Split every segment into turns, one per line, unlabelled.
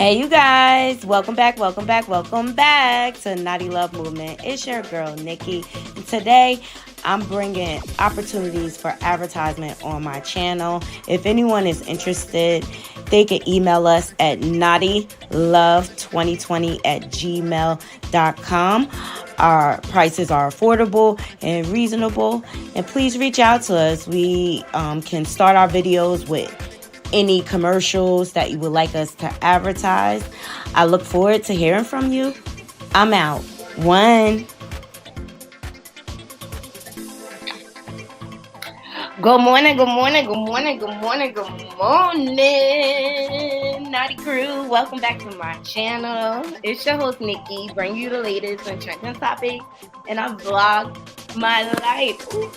Hey, you guys, welcome back to Naughty Love Movement. It's your girl, Nikki. And today, I'm bringing opportunities for advertisement on my channel. If anyone is interested, they can email us at naughtylove2020@gmail.com. Our prices are affordable and reasonable. And please reach out to us. We can start our videos with any commercials that you would like us to advertise. I look forward to hearing from you. I'm out. One. Good morning. Naughty crew, welcome back to my channel. It's your host, Nikki, bringing you the latest and trending topics, and I vlog my life. Ooh,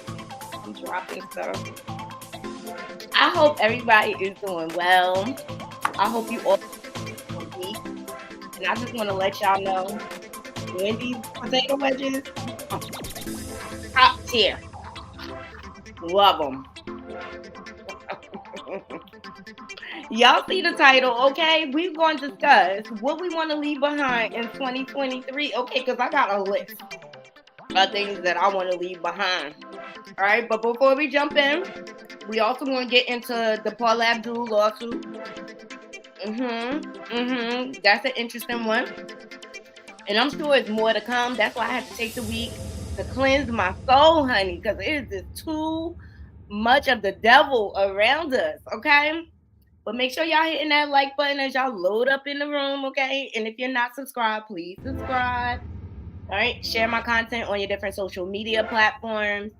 I'm dropping stuff. I hope everybody is doing well. I hope you all are week. And I just want to let y'all know, Wendy's potato wedges, top tier. Love them. Y'all see the title, okay? We're going to discuss what we want to leave behind in 2023. Okay, because I got a list of things that I want to leave behind. All right, but before we jump in, we also want to get into the Paula Abdul lawsuit. That's an interesting one. And I'm sure it's more to come. That's why I had to take the week to cleanse my soul, honey, because it is just too much of the devil around us, okay? But make sure y'all hitting that like button as y'all load up in the room, okay? And if you're not subscribed, please subscribe. All right, share my content on your different social media platforms.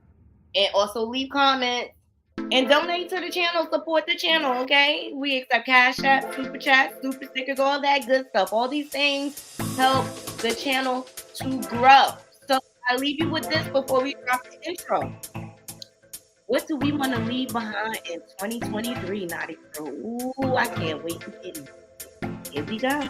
And also leave comments. And donate to the channel. Support the channel, okay? We accept Cash App, Super Chat, Super Stickers, all that good stuff. All these things help the channel to grow. So I leave you with this before we drop the intro. What do we want to leave behind in 2023, Naughty Crew? Ooh, I can't wait to get it. Here we go.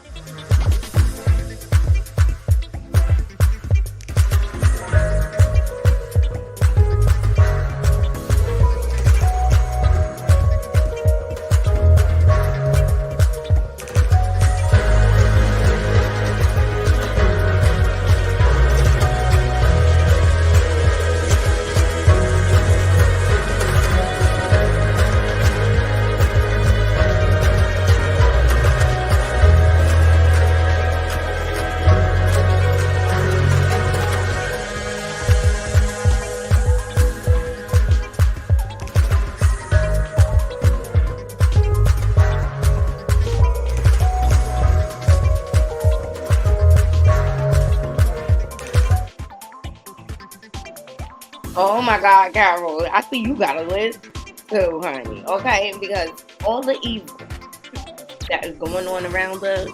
Oh my God, Carol, I see you got a list too, honey. Okay, because all the evil that is going on around us,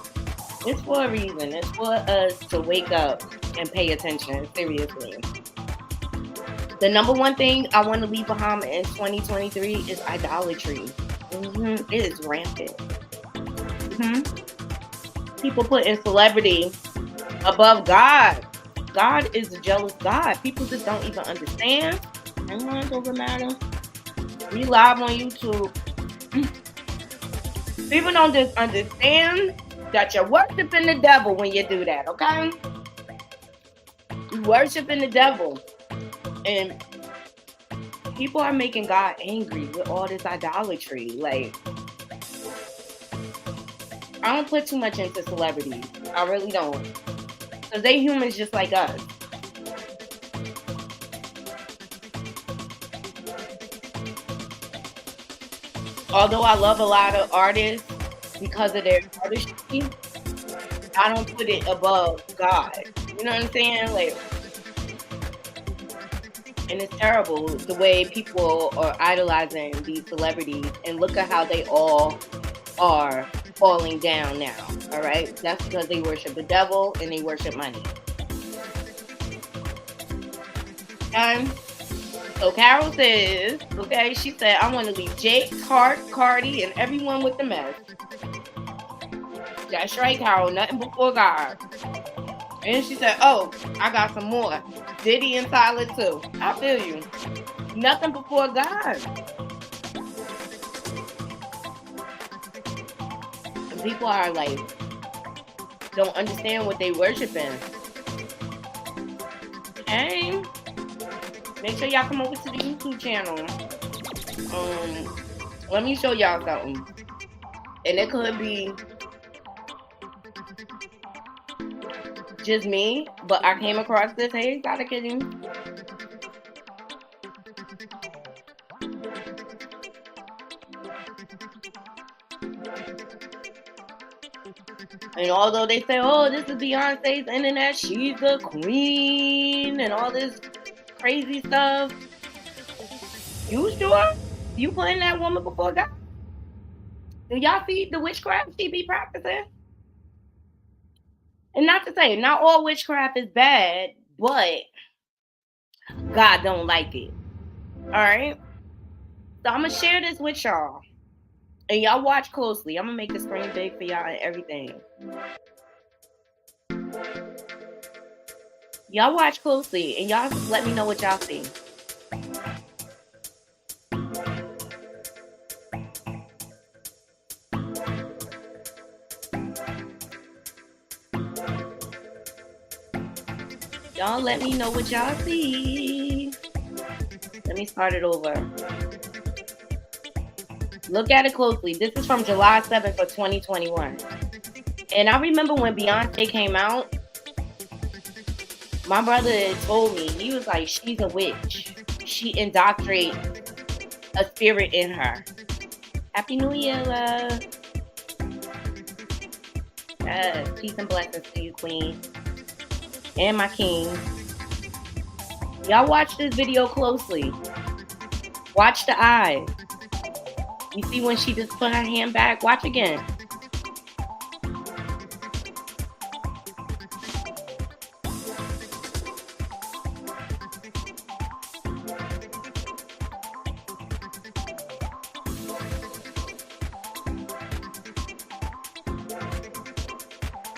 it's for a reason. It's for us to wake up and pay attention, seriously. The number one thing I want to leave behind in 2023 is idolatry. It is rampant. People putting celebrity above God. God is a jealous God. People just don't even understand. It doesn't matter. We live on YouTube. People don't just understand that you're worshiping the devil when you do that, okay? You're worshiping the devil. And people are making God angry with all this idolatry. Like, I don't put too much into celebrities. I really don't. Because they humans just like us. Although I love a lot of artists because of their artistry, I don't put it above God. You know what I'm saying? Like, and it's terrible the way people are idolizing these celebrities, and look at how they all are falling down now. All right, that's because they worship the devil and they worship money. So Carol says, okay, she said, I want to leave Jake, Hart, Cardi, and everyone with the mess. That's right, Carol, nothing before God. And she said, oh, I got some more. Diddy and Tyler too. I feel you. Nothing before God. And people are like don't understand what they worshiping. Okay? Make sure y'all come over to the YouTube channel. Let me show y'all something. And it could be just me, but I came across this. Hey, Dr. Kitty. And although they say, oh, this is Beyonce's internet, she's the queen, and all this crazy stuff. You sure? You putting that woman before God? Do y'all see the witchcraft she be practicing? And not to say, not all witchcraft is bad, but God don't like it. All right? So I'm going to share this with y'all. And y'all watch closely. I'm going to make the screen big for y'all and everything. Y'all watch closely and y'all let me know what y'all see. Y'all let me know what y'all see. Let me start it over. Look at it closely. This is from July 7th of 2021. And I remember when Beyonce came out, my brother told me, he was like, she's a witch. She indoctrinates a spirit in her. Happy New Year, love. Peace and blessings to you, queen. And my king. Y'all watch this video closely. Watch the eyes. You see when she just put her hand back? Watch again.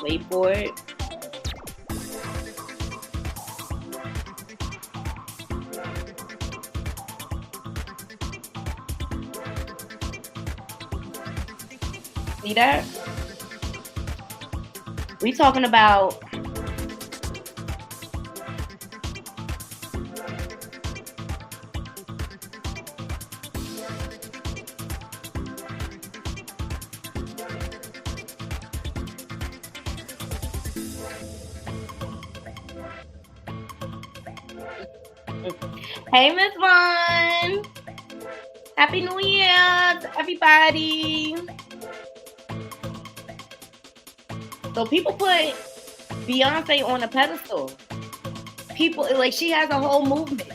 Wait for it. See that? We talking about hey, Miss Vaughn. Happy New Year to everybody. So people put Beyonce on a pedestal. People, like, she has a whole movement.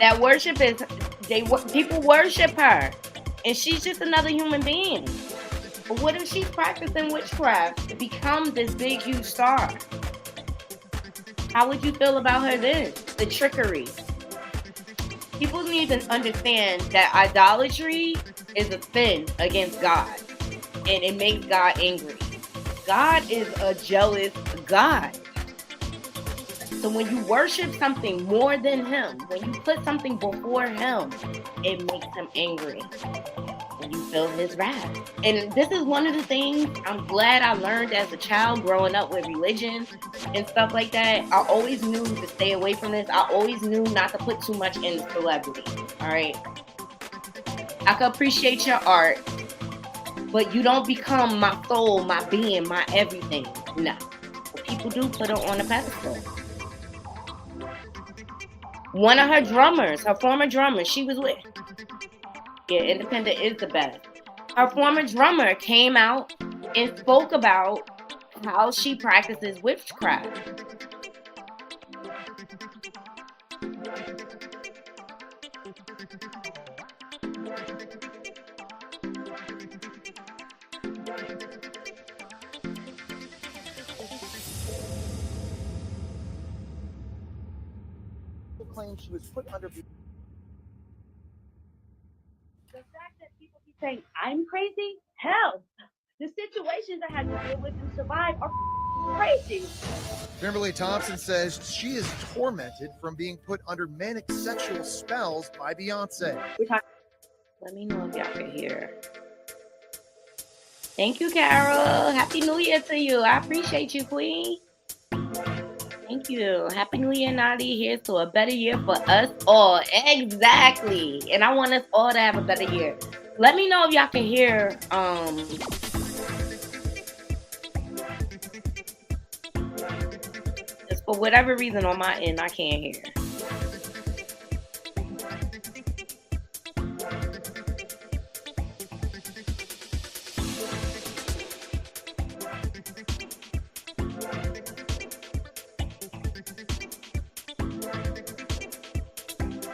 That worship is, people worship her. And she's just another human being. But what if she's practicing witchcraft to become this big, huge star? How would you feel about her then? The trickery. People need to understand that idolatry is a sin against God. And it makes God angry. God is a jealous God. So when you worship something more than him, when you put something before him, it makes him angry. And you feel his wrath. And this is one of the things I'm glad I learned as a child growing up with religion and stuff like that. I always knew to stay away from this. I always knew not to put too much in celebrity. All right. I can appreciate your art, but you don't become my soul, my being, my everything. No. But people do put her on a pedestal. One of her drummers, her former drummer, she was with. Yeah, Independent is the best. Her former drummer came out and spoke about how she practices witchcraft.
Claims she was put under.
The fact that people keep saying I'm crazy, hell, the situations I had to deal with to survive are
Crazy.
Kimberly Thompson says she is tormented from being put under manic sexual spells by Beyonce.
Let me know if y'all can hear. Thank you, Carol. Happy New Year to you. I appreciate you, Queen. Thank you. Happy New Year, Nadi. Here's to a better year for us all. Exactly. And I want us all to have a better year. Let me know if y'all can hear. Just for whatever reason on my end, I can't hear.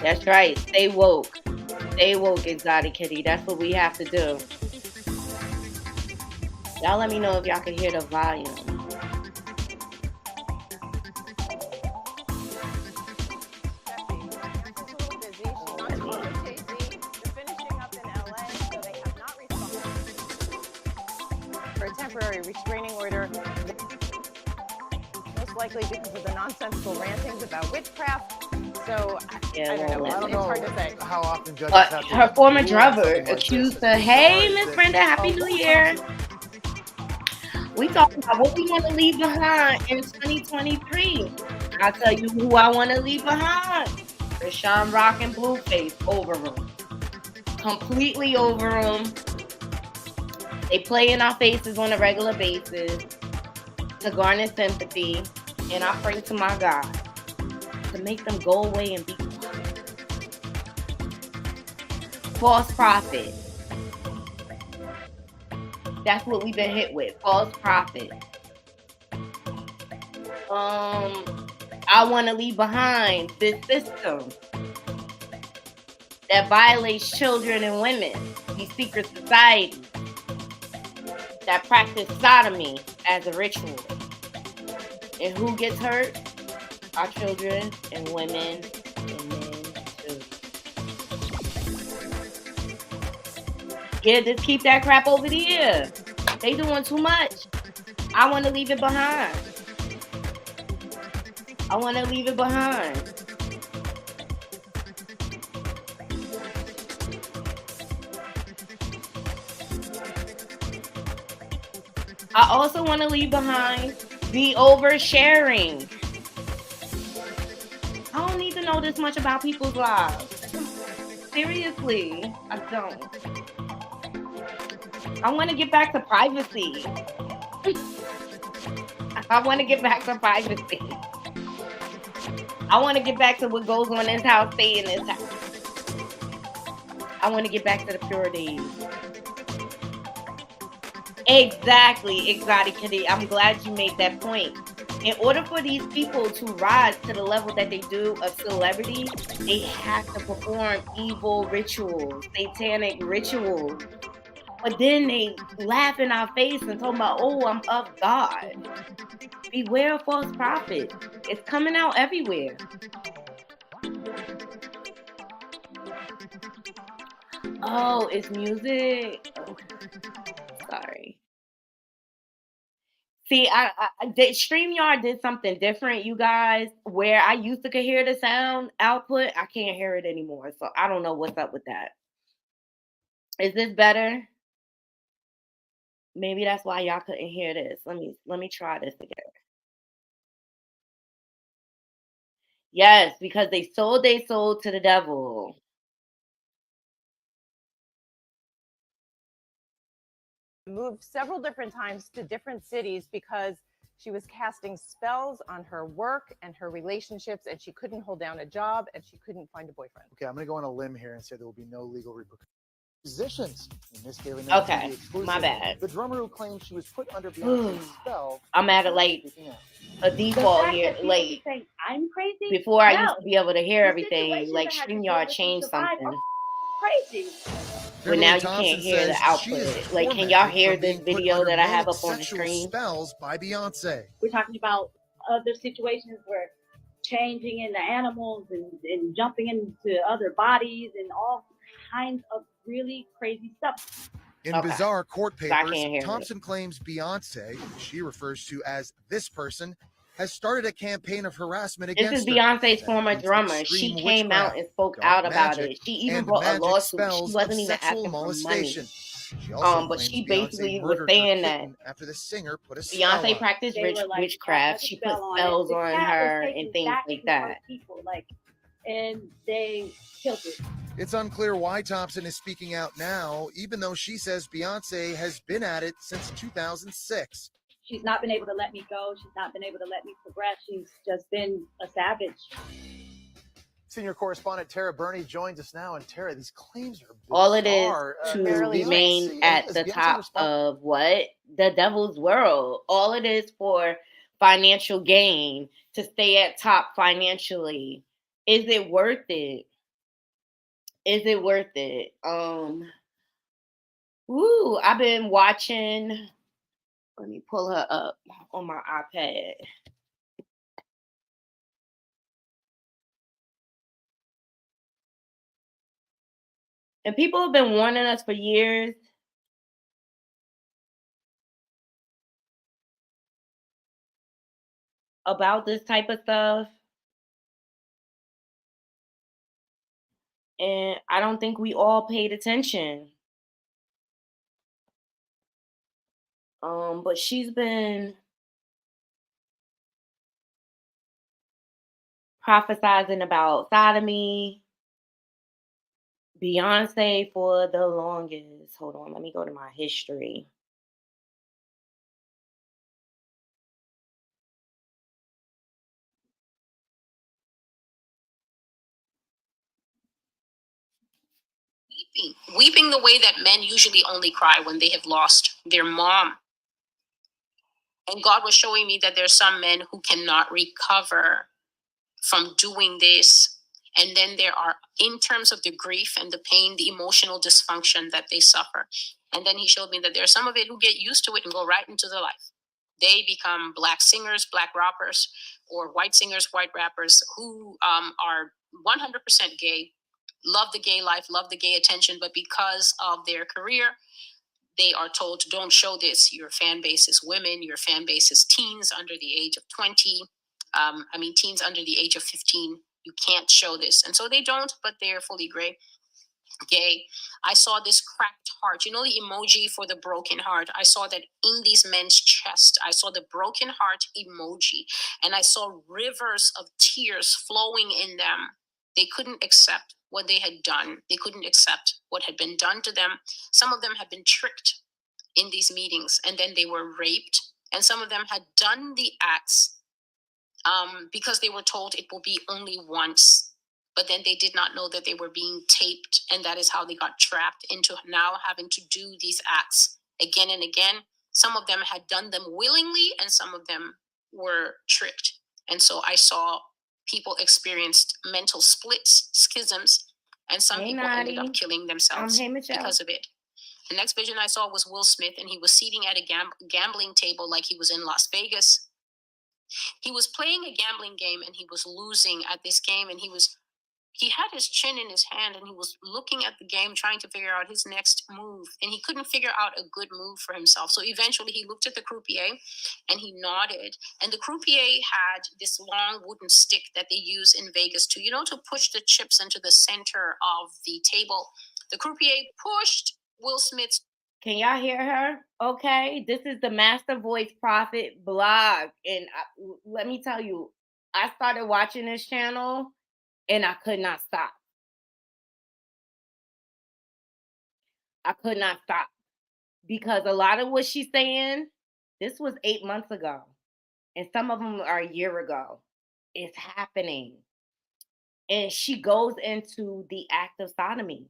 That's right. Stay woke. Stay woke, Exotic Kitty. That's what we have to do. Y'all let me know if y'all can hear the volume.
For a temporary restraining order, most likely because of the nonsensical rantings about witchcraft. So I don't know. It's hard to say.
How often judges have to
her former
rule on
drummer
something like
accused
this.
her. Hey, Miss Brenda, Happy New Year. We talking about what we want to leave behind in 2023. I'll tell you who I want to leave behind. Rashawn Rock and Blueface, over them. Completely over them. They play in our faces on a regular basis to garner sympathy. And I pray to my God to make them go away and be quiet. False prophet. That's what we've been hit with. False prophet. I want to leave behind this system that violates children and women. These secret societies that practice sodomy as a ritual. And who gets hurt? Our children and women and men too. Yeah, just keep that crap over there. They doing too much. I want to leave it behind. I want to leave it behind. I also want to leave behind the oversharing. I don't need to know this much about people's lives. Seriously, I don't. I want to get back to privacy. I want to get back to privacy. I want to get back to what goes on in this house, stay in this house. I want to get back to the pure days. Exactly, Exotic Kitty. I'm glad you made that point. In order for these people to rise to the level that they do of celebrity, they have to perform evil rituals, satanic rituals. But then they laugh in our face and talk about, oh, I'm of God. Beware of false prophets. It's coming out everywhere. Oh, it's music. Oh, sorry. See, StreamYard did something different, you guys, where I used to could hear the sound output. I can't hear it anymore. So I don't know what's up with that. Is this better? Maybe that's why y'all couldn't hear this. Let me try this again. Yes, because they sold to the devil.
Moved several different times to different cities because she was casting spells on her work and her relationships, and she couldn't hold down a job and she couldn't find a boyfriend.
Okay, I'm going to go on a limb here and say there will be no legal repercussions. Musicians in this Daily
Mail. Okay, my bad.
The drummer who claimed she was put under Beyonce's spell.
I'm at a default here late.
I'm crazy.
Before I used to be able to hear everything, like StreamYard changed something.
Crazy.
But now you can't hear the output. Like, can y'all hear this video that I have up on the screen?
Spells by Beyonce.
We're talking about other situations where changing into animals and jumping into other bodies and all kinds of really crazy stuff.
In
Okay.
bizarre court
I
papers,
can't hear it.
Thompson claims Beyonce, who she refers to as this person, has started a campaign of harassment
This
against
is
her.
Beyonce's
that
former
includes
drummer. She
extreme
came out
witchcraft,
and spoke
dark
out about
magic,
it. She even
and
brought a
magic
lawsuit. She
spells of
wasn't even
sexual
asking for money.
molestation. She also
But
claims
she
Beyonce
basically was
murdered her
saying that
kitten after the singer put a spell
Beyonce
on her.
practiced
They were like,
witchcraft.
had a
She put
spell on it.
spells
The
on
cat was
her
taken
and things
back
like
to
that.
her people, like, and they killed it.
It's unclear why Thompson is speaking out now, even though she says Beyonce has been at it since 2006.
She's not been able to let me go. She's not been able to let me progress. She's just been a savage.
Senior correspondent Tara Burney joins us now. And Tara, these claims are bizarre.
All it is to
Marilyn
remain
Beyonce-
at
is
the
Beyonce
top
responsible?
of what? The devil's world. All it is for financial gain, to stay at top financially. Is it worth it? Is it worth it? I've been watching. Let me pull her up on my iPad. And people have been warning us for years. About this type of stuff. And I don't think we all paid attention. But she's been prophesizing about sodomy, Beyonce for the longest. Hold on, let me go to my history.
Weeping the way that men usually only cry when they have lost their mom. And God was showing me that there's some men who cannot recover from doing this. And then there are, in terms of the grief and the pain, the emotional dysfunction that they suffer. And then he showed me that there are some of it who get used to it and go right into the life. They become black singers, black rappers, or white singers, white rappers who are 100% gay, love the gay life, love the gay attention, but because of their career, they are told, don't show this. Your fan base is women, your fan base is teens under the age of 20. Teens under the age of 15. You can't show this. And so they don't, but they're fully gay. I saw this cracked heart. You know the emoji for the broken heart? I saw that in these men's chest. I saw the broken heart emoji. And I saw rivers of tears flowing in them. They couldn't accept what they had done. They couldn't accept what had been done to them. Some of them had been tricked in these meetings, and then they were raped. And some of them had done the acts because they were told it will be only once. But then they did not know that they were being taped, and that is how they got trapped into now having to do these acts again and again. Some of them had done them willingly, and some of them were tricked. And so I saw people experienced mental splits, schisms, and some people ended up killing themselves because of it. The next vision I saw was Will Smith, and he was seating at a gambling table like he was in Las Vegas. He was playing a gambling game, and he was losing at this game, and he had his chin in his hand, and he was looking at the game, trying to figure out his next move, and he couldn't figure out a good move for himself. So eventually he looked at the croupier, and he nodded, and the croupier had this long wooden stick that they use in Vegas to push the chips into the center of the table. The croupier pushed Will Smith's.
Can y'all hear her? Okay, this is the Master Voice Prophet blog. And let me tell you, I started watching this channel and I could not stop. I could not stop. Because a lot of what she's saying, this was 8 months ago. And some of them are a year ago. It's happening. And she goes into the act of sodomy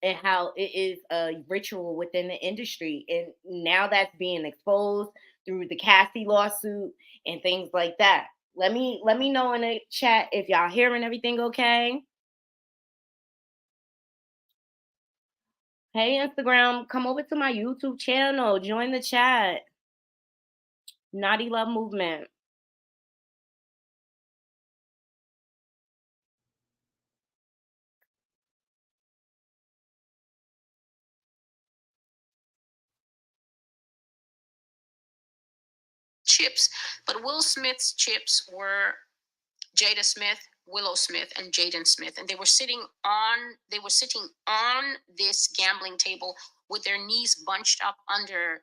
and how it is a ritual within the industry. And now that's being exposed through the Cassie lawsuit and things like that. Let me know in the chat if y'all hearing everything okay. Hey, Instagram, come over to my YouTube channel. Join the chat. Naughty Love Movement.
chips, but Will Smith's chips were Jada Smith, Willow Smith, and Jaden Smith, and they were sitting on this gambling table with their knees bunched up under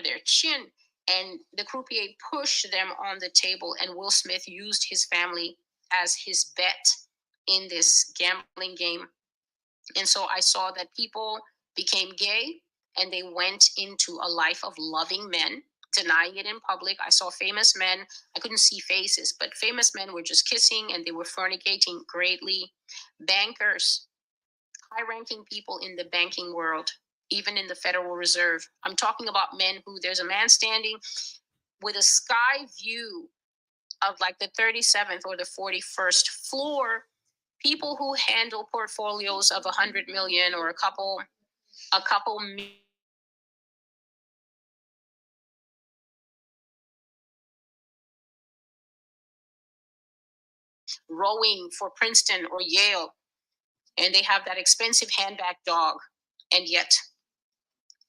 their chin, and the croupier pushed them on the table, and Will Smith used his family as his bet in this gambling game. And so I saw that people became gay and they went into a life of loving men, denying it in public. I saw famous men. I couldn't see faces, but famous men were just kissing and they were fornicating greatly. Bankers, high-ranking people in the banking world, even in the Federal Reserve. I'm talking about men who there's a man standing with a sky view of like the 37th or the 41st floor. People who handle portfolios of 100 million or a couple rowing for Princeton or Yale, and they have that expensive handbag dog, and yet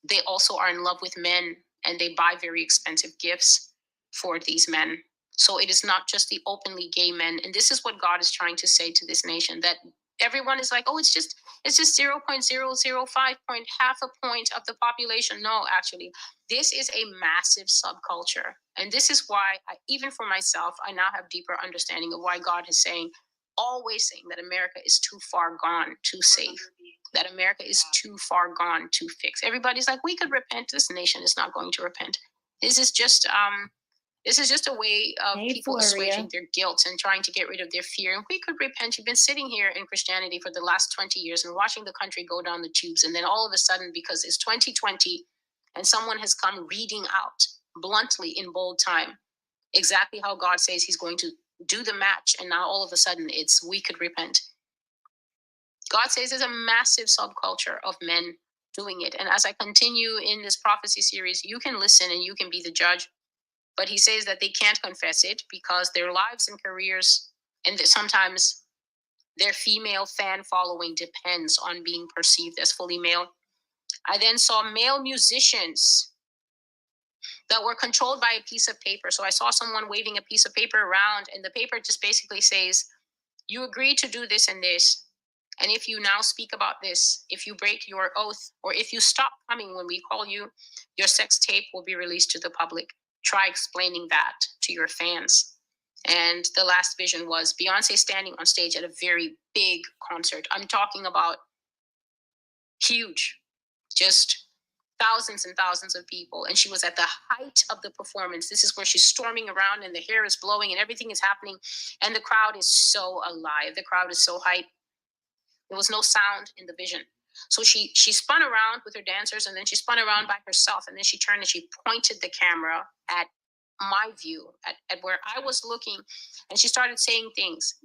they also are in love with men and they buy very expensive gifts for these men. So it is not just the openly gay men. And this is what God is trying to say to this nation, that everyone is like, oh, it's just 0.005 point, half a point of the population. No, actually, this is a massive subculture. And this is why, even for myself, I now have deeper understanding of why God is always saying that America is too far gone to save, that America is too far gone to fix. Everybody's like, we could repent. This nation is not going to repent. This is just a way of people assuaging their guilt and trying to get rid of their fear. And we could repent. You've been sitting here in Christianity for the last 20 years and watching the country go down the tubes. And then all of a sudden, because it's 2020 and someone has come reading out bluntly in bold time exactly how God says he's going to do the match. And now all of a sudden it's, we could repent. God says there's a massive subculture of men doing it. And as I continue in this prophecy series, you can listen and you can be the judge. But he says that they can't confess it because their lives and careers, and sometimes their female fan following depends on being perceived as fully male. I then saw male musicians that were controlled by a piece of paper. So I saw someone waving a piece of paper around, and the paper just basically says, you agree to do this and this. And if you now speak about this, if you break your oath, or if you stop coming when we call you, your sex tape will be released to the public. Try explaining that to your fans. And the last vision was Beyonce standing on stage at a very big concert. I'm talking about huge, just thousands and thousands of people. And she was at the height of the performance. This is where she's storming around and the hair is blowing and everything is happening. And the crowd is so alive. The crowd is so hype. There was no sound in the vision. So she spun around with her dancers, and then she spun around by herself, and then she turned and she pointed the camera at my view, at where I was looking, and she started saying things.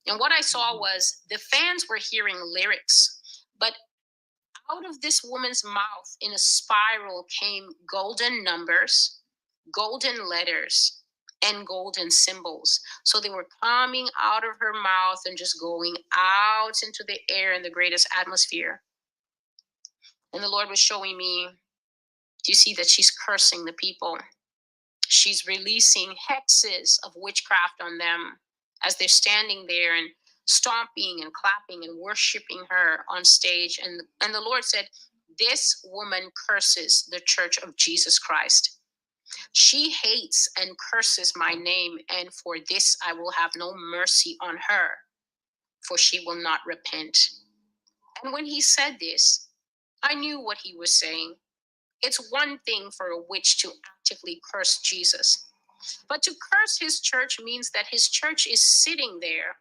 And what I saw was the fans were hearing lyrics, but out of this woman's mouth in a spiral came golden numbers, golden letters, and golden symbols. So they were coming out of her mouth and just going out into the air in the greatest atmosphere. And the Lord was showing me, do you see that she's cursing the people? She's releasing hexes of witchcraft on them as they're standing there and stomping and clapping and worshiping her on stage. And the Lord said, this woman curses the Church of Jesus Christ. She hates and curses my name, and for this I will have no mercy on her, for she will not repent. And when he said this, I knew what he was saying. It's one thing for a witch to actively curse Jesus, but to curse his church means that his church is sitting there,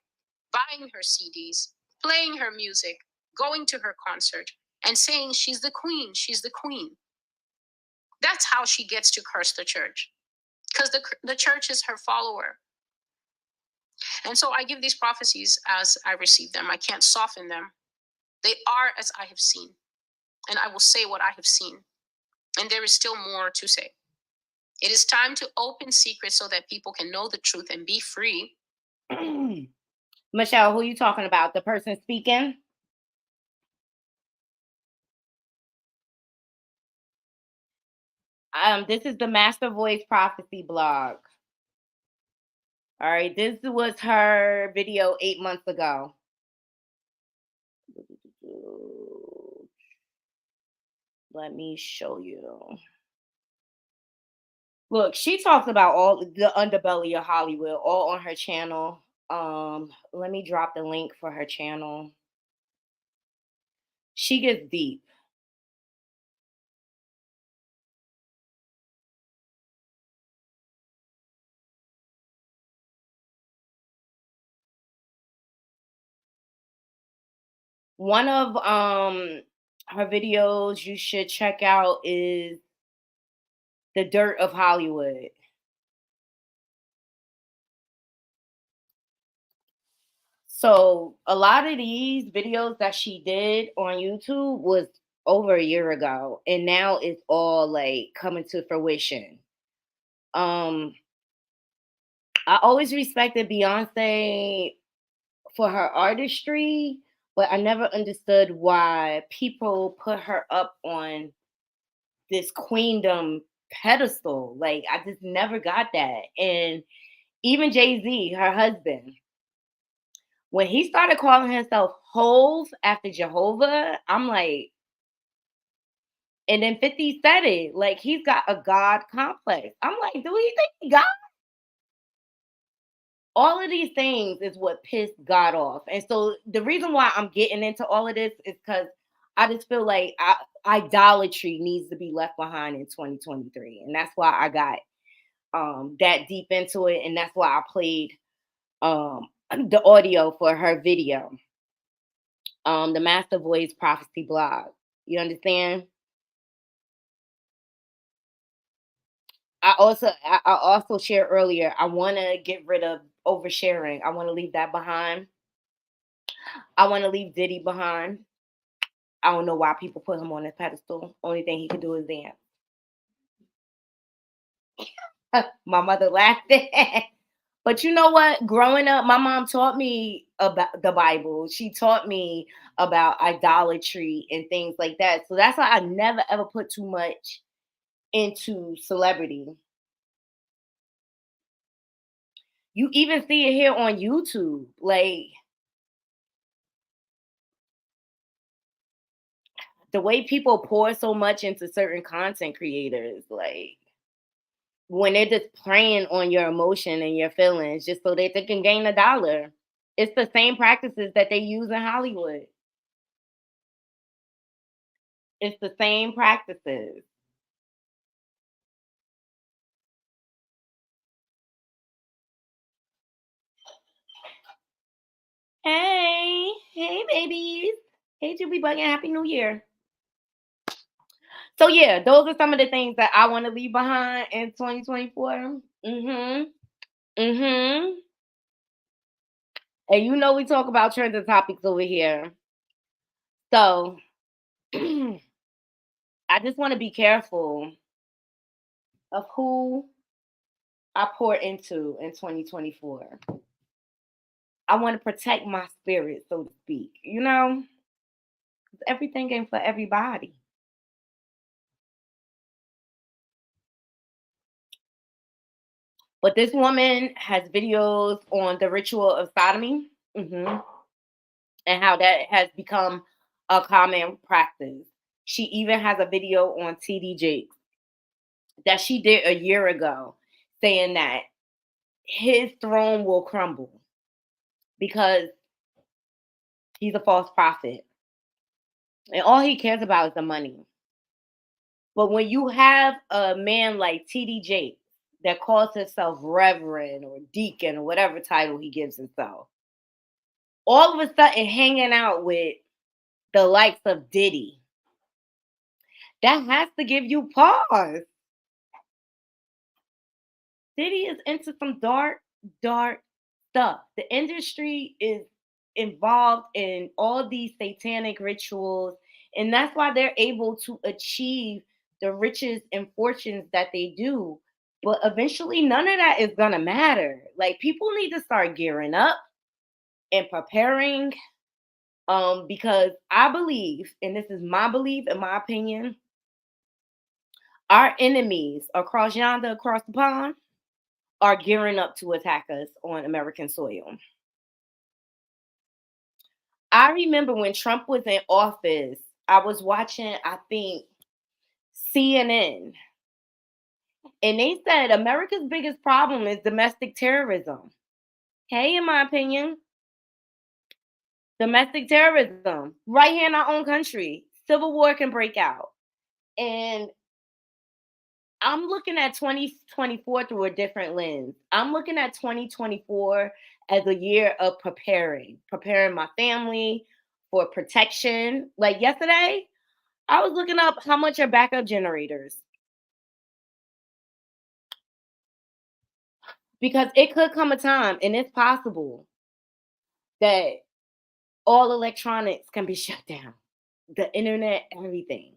buying her CDs, playing her music, going to her concert, and saying she's the queen, she's the queen. That's how she gets to curse the church, because the church is her follower. And so I give these prophecies as I receive them. I can't soften them. They are as I have seen, and I will say what I have seen. And there is still more to say. It is time to open secrets so that people can know the truth and be free.
Michelle, who are you talking about? The person speaking? This is the Master Voice Prophecy blog. All right, this was her video 8 months ago. Let me show you. Look, she talks about all the underbelly of Hollywood, all on her channel. Let me drop the link for her channel. She gets deep. One of her videos you should check out is The Dirt of Hollywood. So a lot of these videos that she did on YouTube was over a year ago, and now it's all like coming to fruition. I always respected Beyonce for her artistry, but I never understood why people put her up on this queendom pedestal. Like, I just never got that. And even Jay-Z, her husband, when he started calling himself Hove after Jehovah, I'm like, and then 50 said it, like he's got a God complex. I'm like, do he think he God? All of these things is what pissed God off. And so the reason why I'm getting into all of this is because I just feel like idolatry needs to be left behind in 2023. And that's why I got that deep into it. And that's why I played the audio for her video. The Master Voice Prophecy blog. You understand? I also shared earlier, I want to get rid of oversharing. I want to leave that behind. I want to leave Diddy behind. I don't know why people put him on this pedestal. Only thing he can do is dance. My mother laughed at it. But you know what? Growing up, my mom taught me about the Bible. She taught me about idolatry and things like that. So that's why I never ever put too much into celebrity. You even see it here on YouTube. Like, the way people pour so much into certain content creators, like when they're just preying on your emotion and your feelings just so that they can gain $1. It's the same practices that they use in Hollywood. It's the same practices. Hey, babies. Hey, Julie Buggin. Happy New Year. So yeah, those are some of the things that I want to leave behind in 2024. And you know we talk about trending topics over here. So I just want to be careful of who I pour into in 2024. I want to protect my spirit, so to speak. You know, 'cause everything ain't for everybody. But this woman has videos on the ritual of sodomy, and how that has become a common practice. She even has a video on TD Jakes that she did a year ago saying that his throne will crumble because he's a false prophet. And all he cares about is the money. But when you have a man like TD Jakes that calls himself reverend or deacon or whatever title he gives himself, all of a sudden hanging out with the likes of Diddy, that has to give you pause. Diddy is into some dark stuff. The industry is involved in all these satanic rituals, and that's why they're able to achieve the riches and fortunes that they do. But eventually, none of that is gonna matter. Like, people need to start gearing up and preparing, because I believe, and this is my belief and my opinion, Our enemies across yonder, across the pond, are gearing up to attack us on American soil. I remember when Trump was in office, I was watching, I think, CNN, and they said America's biggest problem is domestic terrorism. Hey, in my opinion, domestic terrorism, right here in our own country, civil war can break out. And I'm looking at 2024 through a different lens. I'm looking at 2024 as a year of preparing my family for protection. Like yesterday, I was looking up how much are backup generators because it could come a time, and it's possible that all electronics can be shut down, the internet, everything.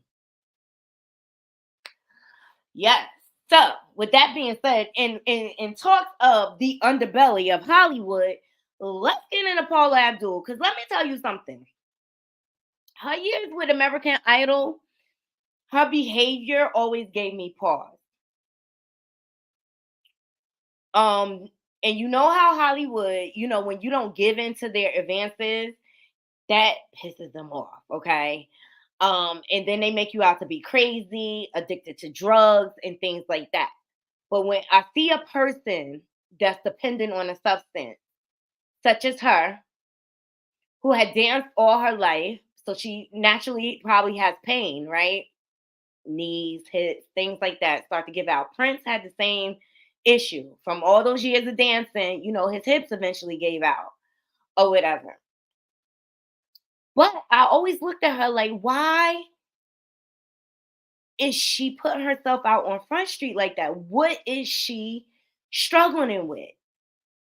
Yes. So, with that being said, in talk of the underbelly of Hollywood, let's get into Paula Abdul. Because let me tell you something. Her years with American Idol, her behavior always gave me pause. And you know how Hollywood, when you don't give in to their advances, that pisses them off, okay? And then they make you out to be crazy, addicted to drugs, and things like that. But when I see a person that's dependent on a substance, such as her, who had danced all her life, so she naturally probably has pain, right? Knees, hips, things like that start to give out. Prince had the same issue from all those years of dancing. His hips eventually gave out or whatever. But I always looked at her like, why is she putting herself out on Front Street like that? What is she struggling with?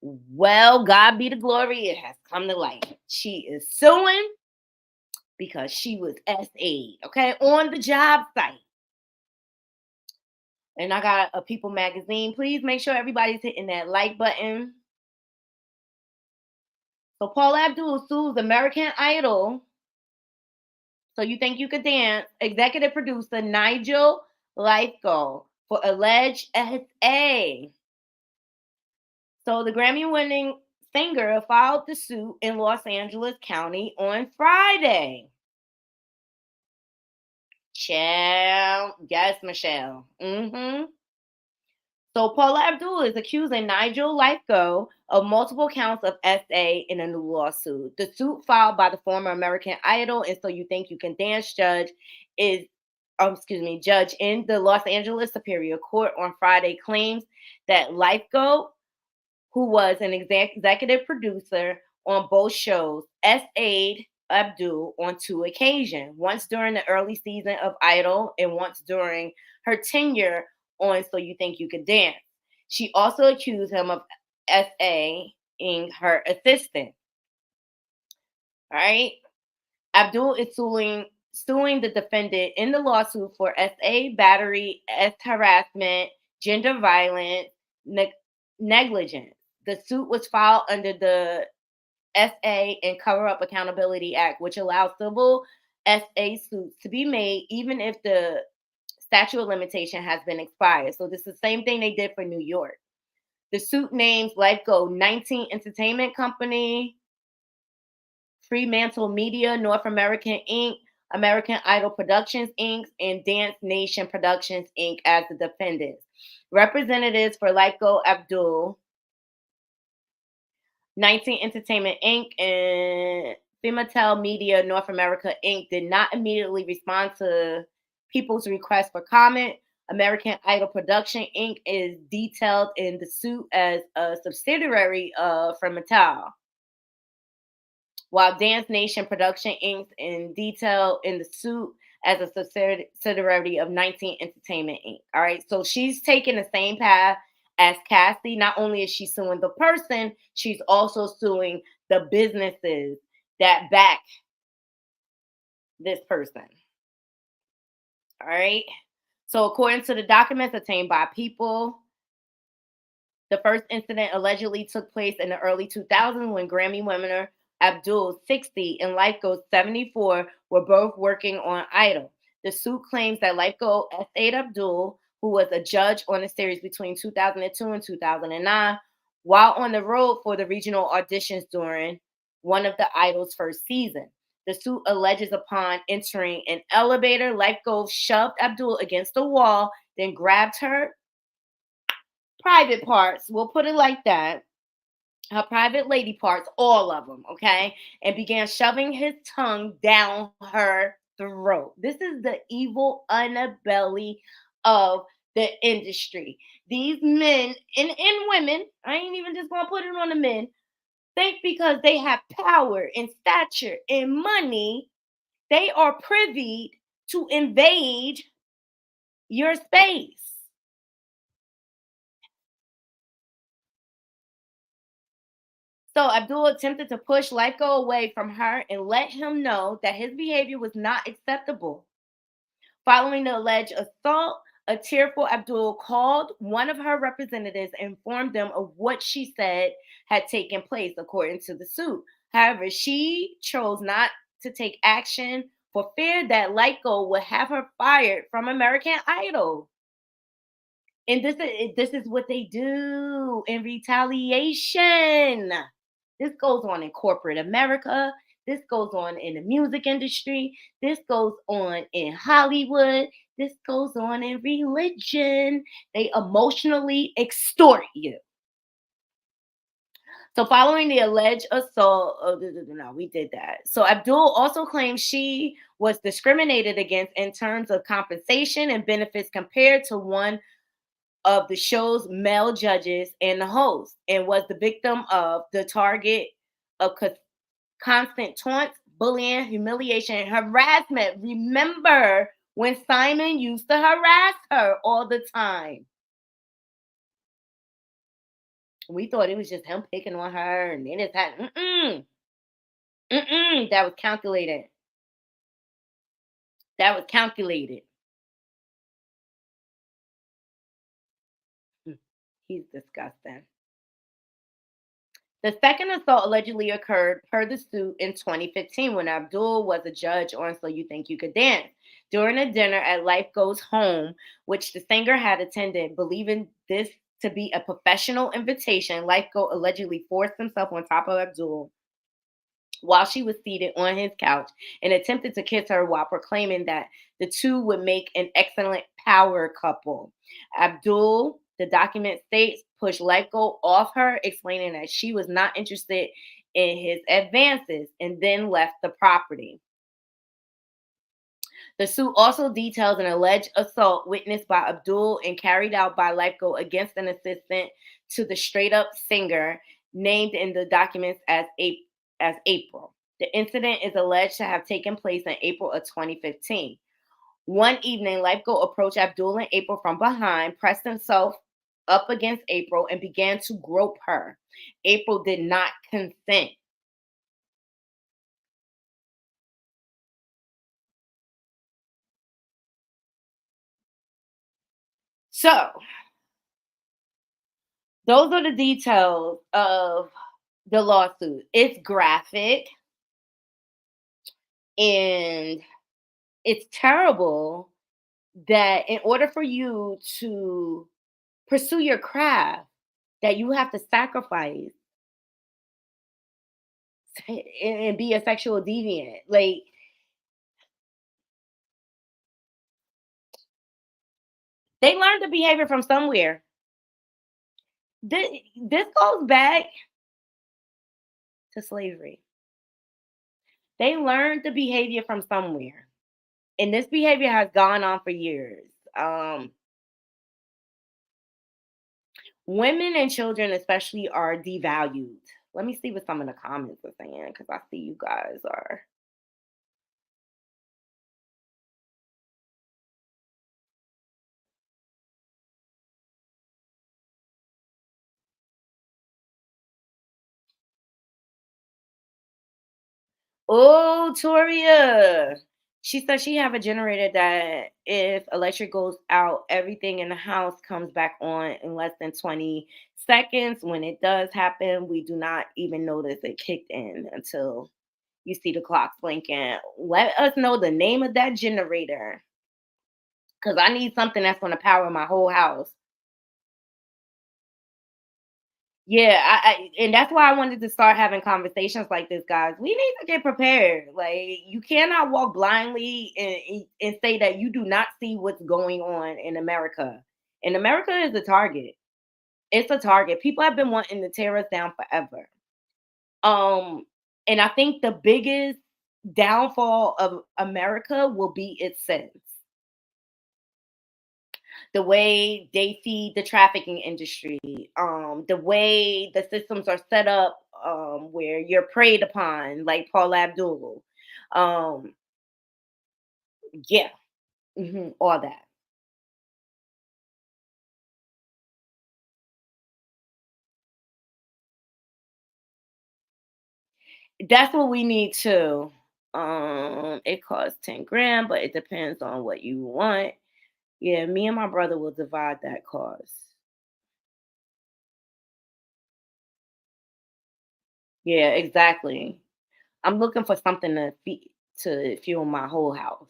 Well, God be the glory, it has come to light. She is suing because she was SA'd, okay, on the job site. And I got a People magazine. Please make sure everybody's hitting that like button. So Paula Abdul sues American Idol. So You Think You Could Dance executive producer Nigel Lythgoe for alleged SA. So the Grammy-winning singer filed the suit in Los Angeles County on Friday. Child, yes, Michelle. So Paula Abdul is accusing Nigel Lythgoe of multiple counts of SA in a new lawsuit. The suit filed by the former American Idol and So You Think You Can Dance judge in the Los Angeles Superior Court on Friday claims that Lythgoe, who was an executive producer on both shows, SA'd Abdul on two occasions, once during the early season of Idol and once during her tenure on So You Think You Could Dance. She also accused him of SA'ing her assistant. All right. Abdul is suing the defendant in the lawsuit for SA, battery, harassment, gender violence, negligence. The suit was filed under the SA and Cover Up Accountability Act, which allows civil SA suits to be made even if the statute of limitation has been expired. So this is the same thing they did for New York. The suit names Lythgoe 19 Entertainment Company, Fremantle Media, North American Inc., American Idol Productions Inc., and Dance Nation Productions Inc. as the defendants. Representatives for Lythgoe Abdul, 19 Entertainment Inc., and Fremantle Media North America Inc. did not immediately respond to people's request for comment. American Idol Production Inc. is detailed in the suit as a subsidiary of Fremantle, while Dance Nation Production Inc. is detailed in the suit as a subsidiary of 19 Entertainment Inc. All right, so she's taking the same path as Cassie. Not only is she suing the person, she's also suing the businesses that back this person. All right. So according to the documents obtained by People, the first incident allegedly took place in the early 2000s when Grammy winner Abdul, 60, and Lythgoe, 74, were both working on Idol. The suit claims that Lifeco S.A. Abdul, who was a judge on the series between 2002 and 2009, while on the road for the regional auditions during one of the Idol's first season. The suit alleges upon entering an elevator, Lifeco shoved Abdul against the wall, then grabbed her private parts, we'll put it like that, her private lady parts, all of them, okay, and began shoving his tongue down her throat. This is the evil underbelly of the industry. These men and women, I ain't even just gonna put it on the men, think because they have power and stature and money, they are privy to invade your space. So Abdul attempted to push Lifeco away from her and let him know that his behavior was not acceptable. Following the alleged assault, a tearful Abdul called one of her representatives and informed them of what she said had taken place, according to the suit. However, she chose not to take action for fear that Lifeco would have her fired from American Idol. And this is what they do in retaliation. This goes on in corporate America. This goes on in the music industry. This goes on in Hollywood. This goes on in religion. They emotionally extort you. So, following the alleged assault, no, we did that. So, Abdul also claims she was discriminated against in terms of compensation and benefits compared to one of the show's male judges and the host, and was the victim of the target of constant taunts, bullying, humiliation, and harassment. Remember when Simon used to harass her all the time? We thought it was just him picking on her, and then it's had that was calculated. That was calculated. He's disgusting. The second assault allegedly occurred per the suit in 2015 when Abdul was a judge on So You Think You Could Dance. During a dinner at Lifeco's home, which the singer had attended, believing this to be a professional invitation, Lifeco allegedly forced himself on top of Abdul while she was seated on his couch and attempted to kiss her while proclaiming that the two would make an excellent power couple. Abdul, the document states, pushed Lifeco off her, explaining that she was not interested in his advances, and then left the property. The suit also details an alleged assault witnessed by Abdul and carried out by Lifeco against an assistant to the straight up singer, named in the documents as April. The incident is alleged to have taken place in April of 2015. One evening, Lifeco approached Abdul and April from behind, pressed himself up against April, and began to grope her. April did not consent. So, those are the details of the lawsuit. It's graphic and it's terrible that in order for you to pursue your craft, that you have to sacrifice and be a sexual deviant. Like, they learned the behavior from somewhere. This goes back to slavery. They learned the behavior from somewhere. And this behavior has gone on for years. Women and children, especially, are devalued. Let me see what some of the comments are saying because I see you guys are. Oh, Toria. She said she have a generator that if electric goes out, everything in the house comes back on in less than 20 seconds. When it does happen, we do not even notice it kicked in until you see the clock blinking. Let us know the name of that generator. because I need something that's going to power my whole house. Yeah, and that's why I wanted to start having conversations like this, guys. We need to get prepared. Like, you cannot walk blindly and say that you do not see what's going on in America. And America is a target. It's a target. People have been wanting to tear us down forever. Um, and I think the biggest downfall of America will be its sins. The way they feed the trafficking industry, the way the systems are set up, where you're preyed upon, like Paul Abdul. Um, yeah, all that. That's what we need too. It costs 10 grand, but it depends on what you want. Yeah, me and my brother will divide that cost. Yeah, exactly. I'm looking for something to fuel my whole house.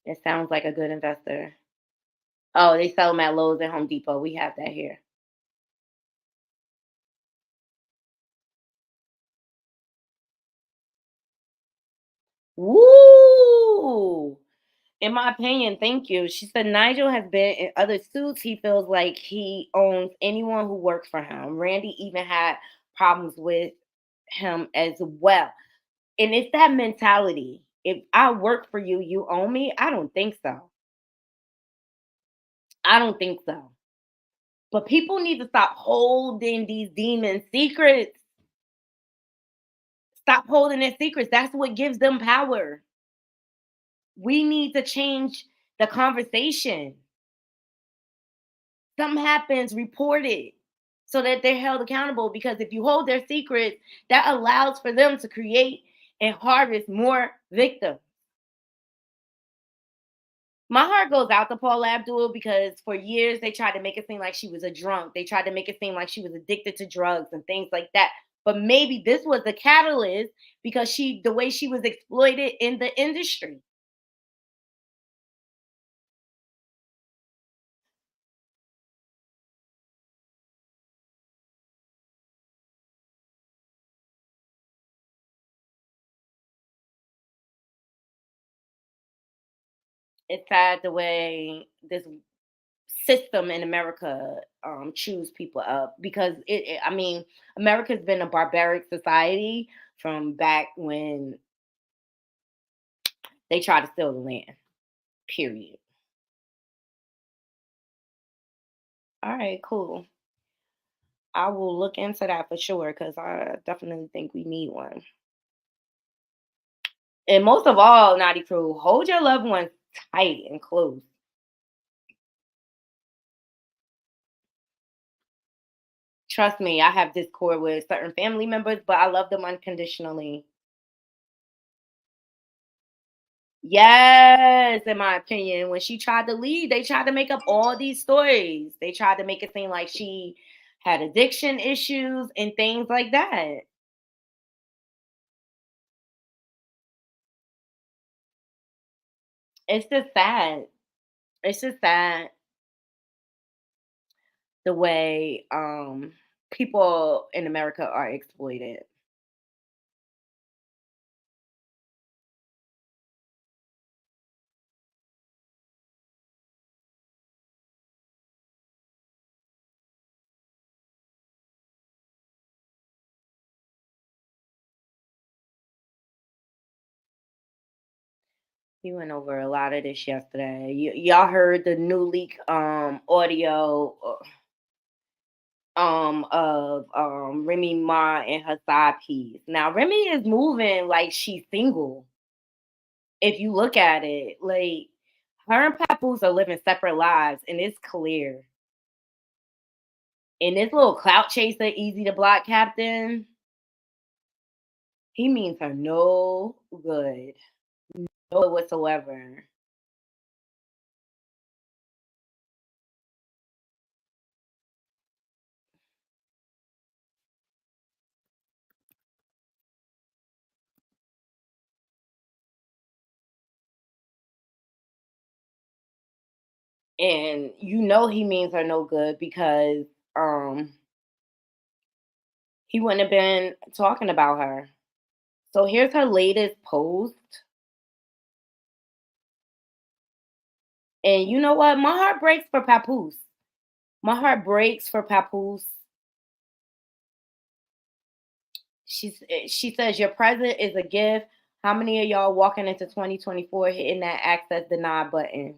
It sounds like a good investor. Oh, they sell them at Lowe's and Home Depot. We have that here. Woo! In my opinion, thank you. She said Nigel has been in other suits. He feels like he owns anyone who works for him. Randy even had problems with him as well. And it's that mentality. If I work for you, you own me. I don't think so. I don't think so. But people need to stop holding these demon secrets. Stop holding their secrets. That's what gives them power. We need to change the conversation. Something happens, report it so that they're held accountable. Because if you hold their secrets, that allows for them to create and harvest more victims. My heart goes out to Paula Abdul because for years they tried to make it seem like she was a drunk. They tried to make it seem like she was addicted to drugs and things like that. But maybe this was the catalyst because the way she was exploited in the industry. It's sad the way this system in America chews people up because I mean, America's been a barbaric society from back when they tried to steal the land. Period. All right, cool. I will look into that for sure because I definitely think we need one. And most of all, Naughty Crew, hold your loved ones tight and close. Trust me, I have discord with certain family members, but I love them unconditionally. Yes, in my opinion, when she tried to leave, they tried to make up all these stories. They tried to make it seem like she had addiction issues and things like that. It's just sad. It's just sad the way people in America are exploited. We went over a lot of this yesterday. Y'all heard the new leak audio of Remy Ma and her side piece. Now Remy is moving like she's single. If you look at it, like her and Papoose are living separate lives, and it's clear. And this little clout chaser, easy to block captain, he means her no good, no good whatsoever. And you know he means her no good because he wouldn't have been talking about her. So here's her latest post. And you know what? My heart breaks for Papoose. My heart breaks for Papoose. She says your present is a gift. How many of y'all walking into 2024 hitting that access deny button?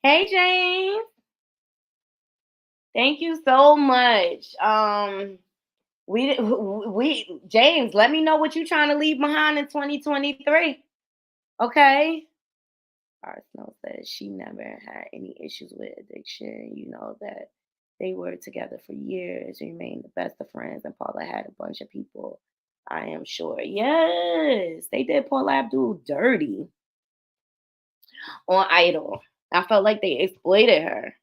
Hey James. Thank you so much. We James, let me know what you're trying to leave behind in 2023. Okay. Art Snow says she never had any issues with addiction. You know that they were together for years, remained the best of friends, and Paula had a bunch of people. I am sure. Yes, they did Paula Abdul dirty on Idol. I felt like they exploited her.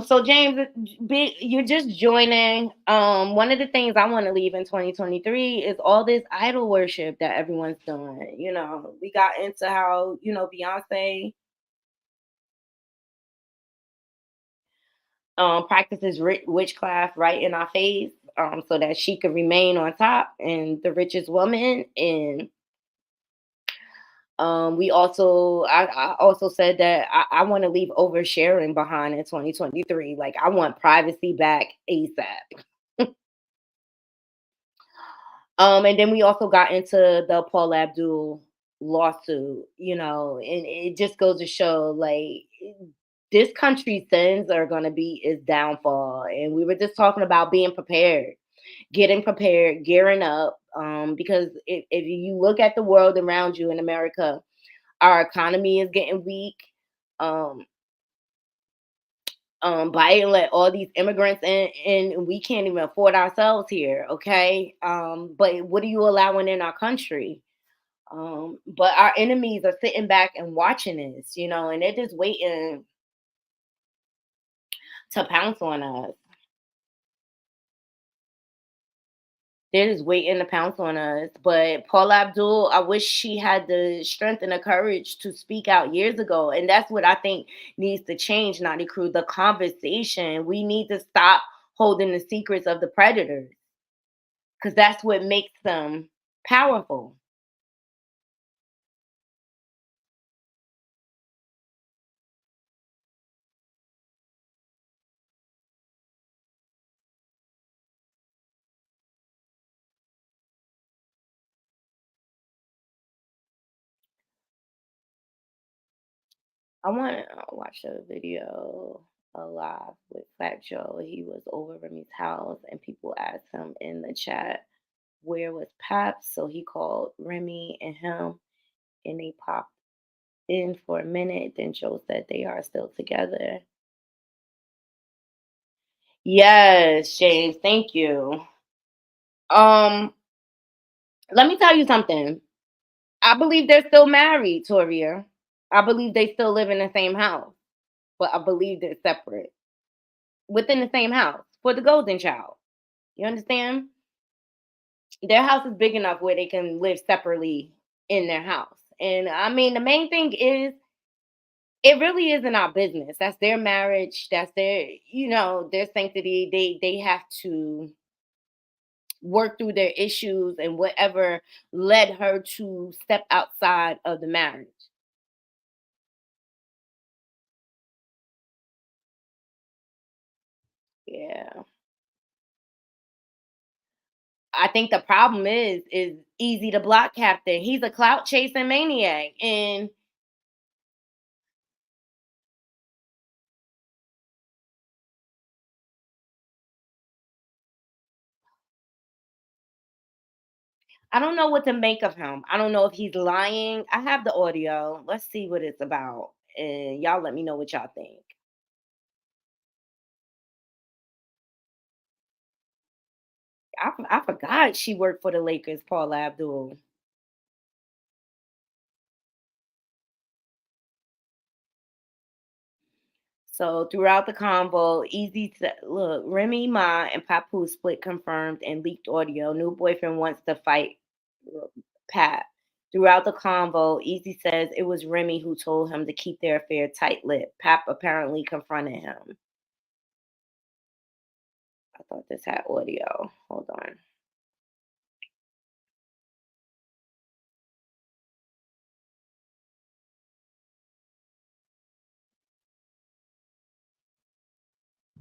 So James, you're just joining. One of the things I want to leave in 2023 is all this idol worship that everyone's doing. You know, we got into how, Beyonce practices witchcraft right in our face, so that she could remain on top and the richest woman. And I also said that I want to leave oversharing behind in 2023. Like I want privacy back ASAP. And then we also got into the Paul Abdul lawsuit, and it just goes to show like this country's sins are going to be its downfall. And we were just talking about being prepared, getting prepared, gearing up. Because if you look at the world around you in America, our economy is getting weak. Biden let all these immigrants in, and we can't even afford ourselves here. Okay. But what are you allowing in our country? But our enemies are sitting back and watching this, and they're just waiting to pounce on us. They're just waiting to pounce on us. But Paula Abdul, I wish she had the strength and the courage to speak out years ago. And that's what I think needs to change, Naughty Crew. The conversation. We need to stop holding the secrets of the predators, because that's what makes them powerful. I want to watch a video live with Fat Joe. He was over Remy's house, and people asked him in the chat, where was Paps? So he called Remy and him, and they popped in for a minute. Then Joe said they are still together. Yes, James, thank you. Um, Let me tell you something. I believe they're still married, Toria. I believe they still live in the same house, but I believe they're separate within the same house for the golden child. You understand? Their house is big enough where they can live separately in their house. And I mean, the main thing is it really isn't our business. That's their marriage. That's their sanctity. They have to work through their issues and whatever led her to step outside of the marriage. Yeah. I think the problem is easy to block Captain. He's a clout chasing maniac. And I don't know what to make of him. I don't know if he's lying. I have the audio. Let's see what it's about. And y'all let me know what y'all think. I forgot she worked for the Lakers, Paula Abdul. So throughout the convo, look, Remy Ma and Papu split confirmed and leaked audio. New boyfriend wants to fight Pat. Throughout the convo, Easy says it was Remy who told him to keep their affair tight-lipped. Pap apparently confronted him. I thought this had audio. Hold on.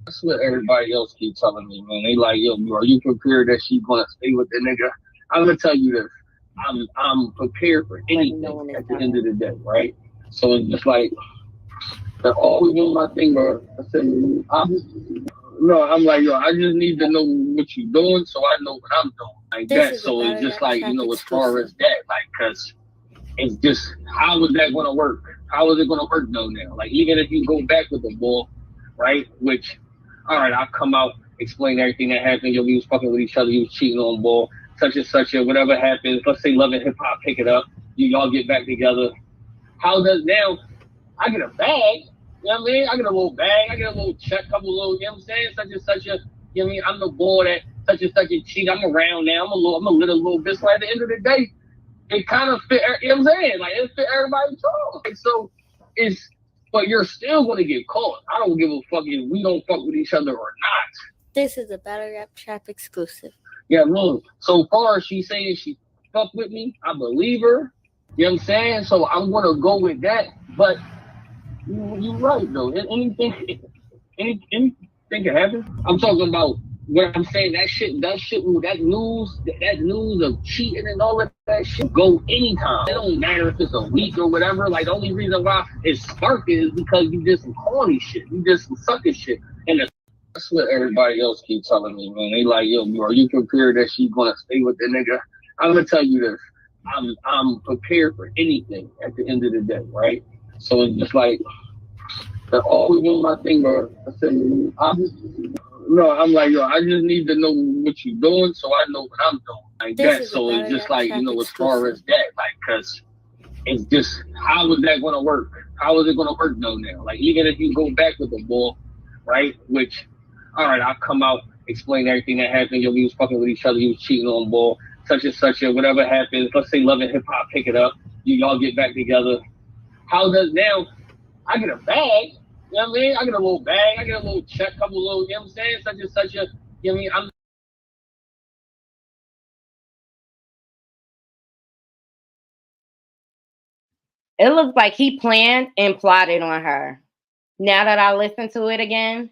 That's what everybody else keep telling me, man. They like, yo, are you prepared that she's gonna stay with the nigga? I'm gonna tell you this. I'm prepared for anything at the end of the day, right? So it's just like they're always on my thing, bro. I said, I'm like, yo, I just need to know what you're doing so I know what I'm doing. Like that. So it's just like, as far as that, like, cause it's just, how is that gonna work? How is it gonna work though now? Like, even if you go back with the ball, right? Which, all right, I'll come out, explain everything that happened. Yo, we was fucking with each other, you was cheating on ball, such and such, and whatever happens. Let's say Love and Hip Hop pick it up. Y'all get back together. How does now? I get a bag. You know what I mean? I get a little bag. I get a little check, couple little. You know what I'm saying? Such and such a. You know what I mean? I'm the boy that such and such a cheat. I'm around now. I'm a little bit. So at the end of the day, it kind of fit. You know what I'm saying? Like, it fit everybody's song. And so it's. But you're still gonna get caught. I don't give a fuck if we don't fuck with each other or not.
This is a Battle Rap Trap exclusive.
Yeah, look. So far as she's saying she fuck with me, I believe her. You know what I'm saying? So I'm gonna go with that. But you're right though. Anything can happen. I'm talking about what I'm saying. That news of cheating and all of that shit go anytime. It don't matter if it's a week or whatever. Like, the only reason why it's sparking is because you did some corny shit. You did some sucker shit. And that's what everybody else keep telling me, man. They like, yo, are you prepared that she's gonna stay with the nigga? I'm gonna tell you this. I'm prepared for anything at the end of the day, right? So it's just like they're always on my thing, bro. I said, I'm like, yo, I just need to know what you're doing so I know what I'm doing. Like that. So it's just like, as far as that, like, cause it's just, how is that gonna work? How is it gonna work though now? Like, even if you go back with the ball, right? Which, all right, I'll come out, explain everything that happened. Yo, we was fucking with each other, you was cheating on ball, such and such, and whatever happens. Let's say Love and Hip Hop pick it up. Y'all get back together. How does now? I get a bag. You know what I mean? I get a little bag. I get a little check, couple little. You know what I'm saying? Such and such a. You know what I mean? I'm.
It looks like he planned and plotted on her. Now that I listen to it again,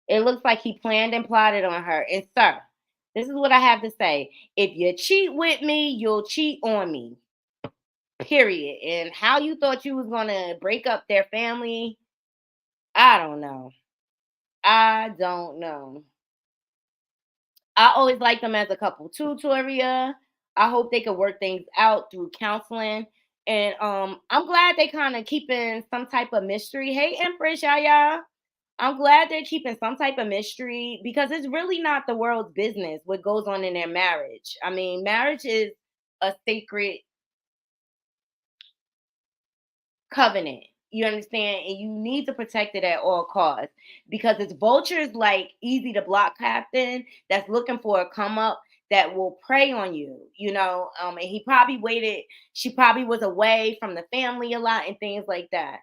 it looks like he planned and plotted on her. And sir, this is what I have to say. If you cheat with me, you'll cheat on me. Period. And how you thought you was gonna break up their family, I don't know. I always liked them as a couple too, Toria. I hope they could work things out through counseling. And I'm glad they kind of keeping some type of mystery. Hey, Empress Yaya. I'm glad they're keeping some type of mystery because it's really not the world's business what goes on in their marriage. I mean, marriage is a sacred covenant. You understand? And you need to protect it at all costs because it's vultures like Easy the Block Captain that's looking for a come up that will prey on you, and he probably waited. She probably was away from the family a lot and things like that.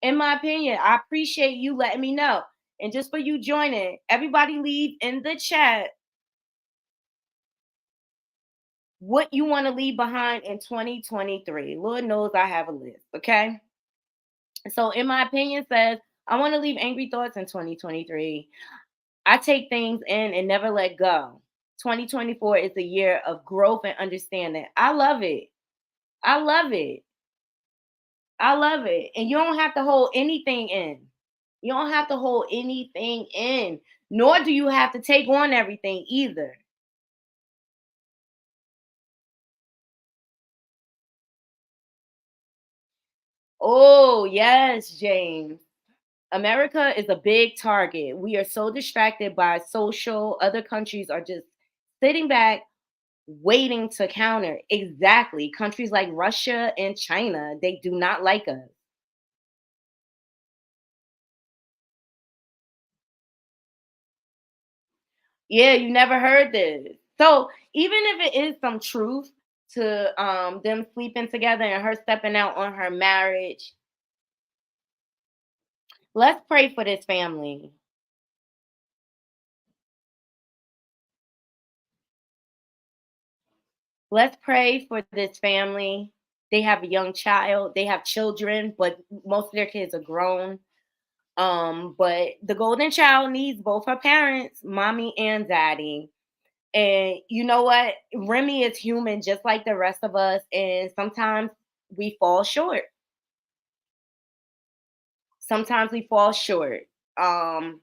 In my opinion, I appreciate you letting me know. And just for you joining, everybody leave in the chat what you want to leave behind in 2023. Lord knows I have a list, okay? So in my opinion says, I want to leave angry thoughts in 2023. I take things in and never let go. 2024 is a year of growth and understanding. I love it. I love it. I love it. And you don't have to hold anything in. You don't have to hold anything in, nor do you have to take on everything either. Oh, yes, James. America is a big target. We are so distracted by social. Other countries are just sitting back, waiting to counter. Exactly. Countries like Russia and China, they do not like us. Yeah, you never heard this. So even if it is some truth to them sleeping together and her stepping out on her marriage, let's pray for this family. Let's pray for this family. They have a young child. They have children, but most of their kids are grown. But the golden child needs both her parents, mommy and daddy. And you know what? Remy is human just like the rest of us. And sometimes we fall short. Sometimes we fall short. Um,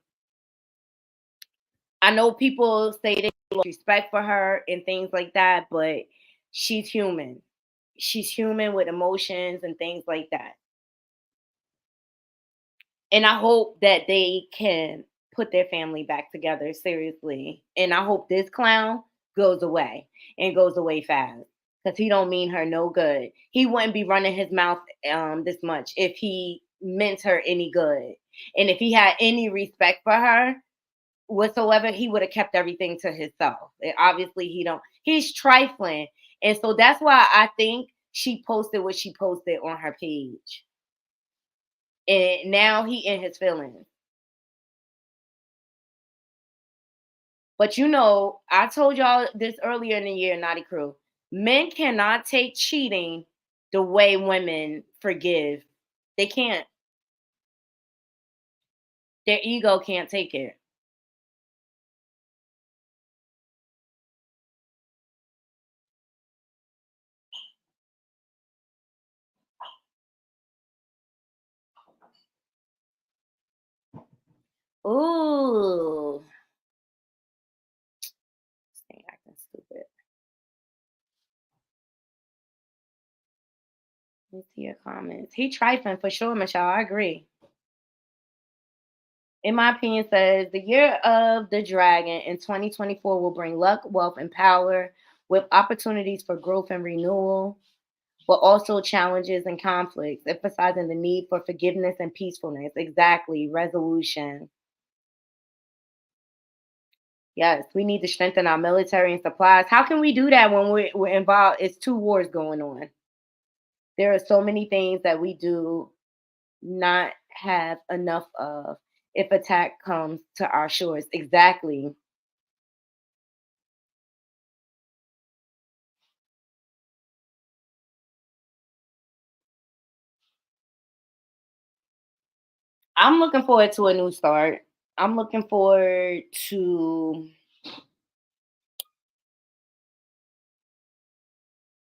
I know people say they have respect for her and things like that, but she's human. She's human with emotions and things like that. And I hope that they can put their family back together seriously. And I hope this clown goes away and goes away fast because he don't mean her no good. He wouldn't be running his mouth this much if he meant her any good. And if he had any respect for her whatsoever, he would have kept everything to himself. And obviously he don't. He's trifling. And so that's why I think she posted what she posted on her page. And now he in his feelings. But you know, I told y'all this earlier in the year, Naughty Crew. Men cannot take cheating the way women forgive. They can't. Their ego can't take it. Ooh. Stay acting stupid. Let's see your comments. He trifling for sure, Michelle. I agree. In my opinion, says the year of the dragon in 2024 will bring luck, wealth, and power with opportunities for growth and renewal, but also challenges and conflicts, emphasizing the need for forgiveness and peacefulness. Exactly, resolution. Yes, we need to strengthen our military and supplies. How can we do that when we're involved? It's two wars going on. There are so many things that we do not have enough of if attack comes to our shores. Exactly. I'm looking forward to a new start. I'm looking forward to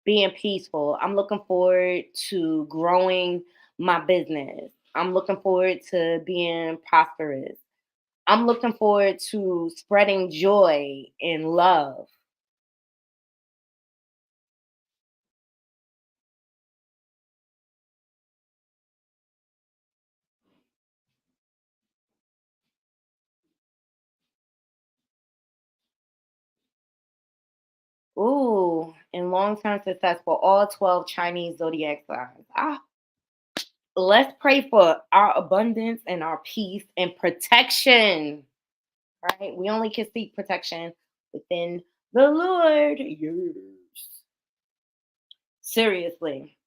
being peaceful. I'm looking forward to growing my business. I'm looking forward to being prosperous. I'm looking forward to spreading joy and love. Ooh, and long term success for all 12 Chinese zodiac signs. Let's pray for our abundance and our peace and protection. Right? We only can seek protection within the Lord. Yes. Seriously.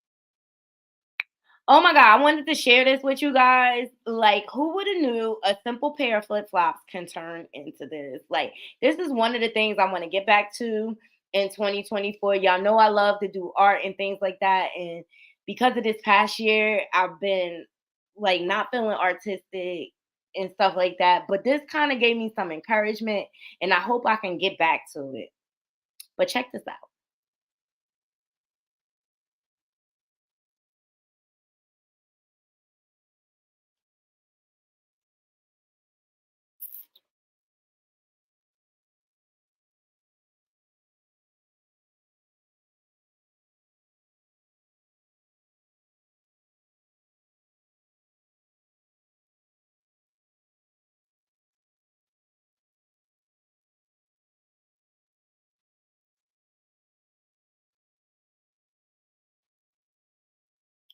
Oh my God, I wanted to share this with you guys. Like, who would have knew a simple pair of flip flops can turn into this? Like, this is one of the things I want to get back to in 2024. Y'all know I love to do art and things like that. And because of this past year, I've been like not feeling artistic and stuff like that. But this kind of gave me some encouragement, and I hope I can get back to it. But check this out.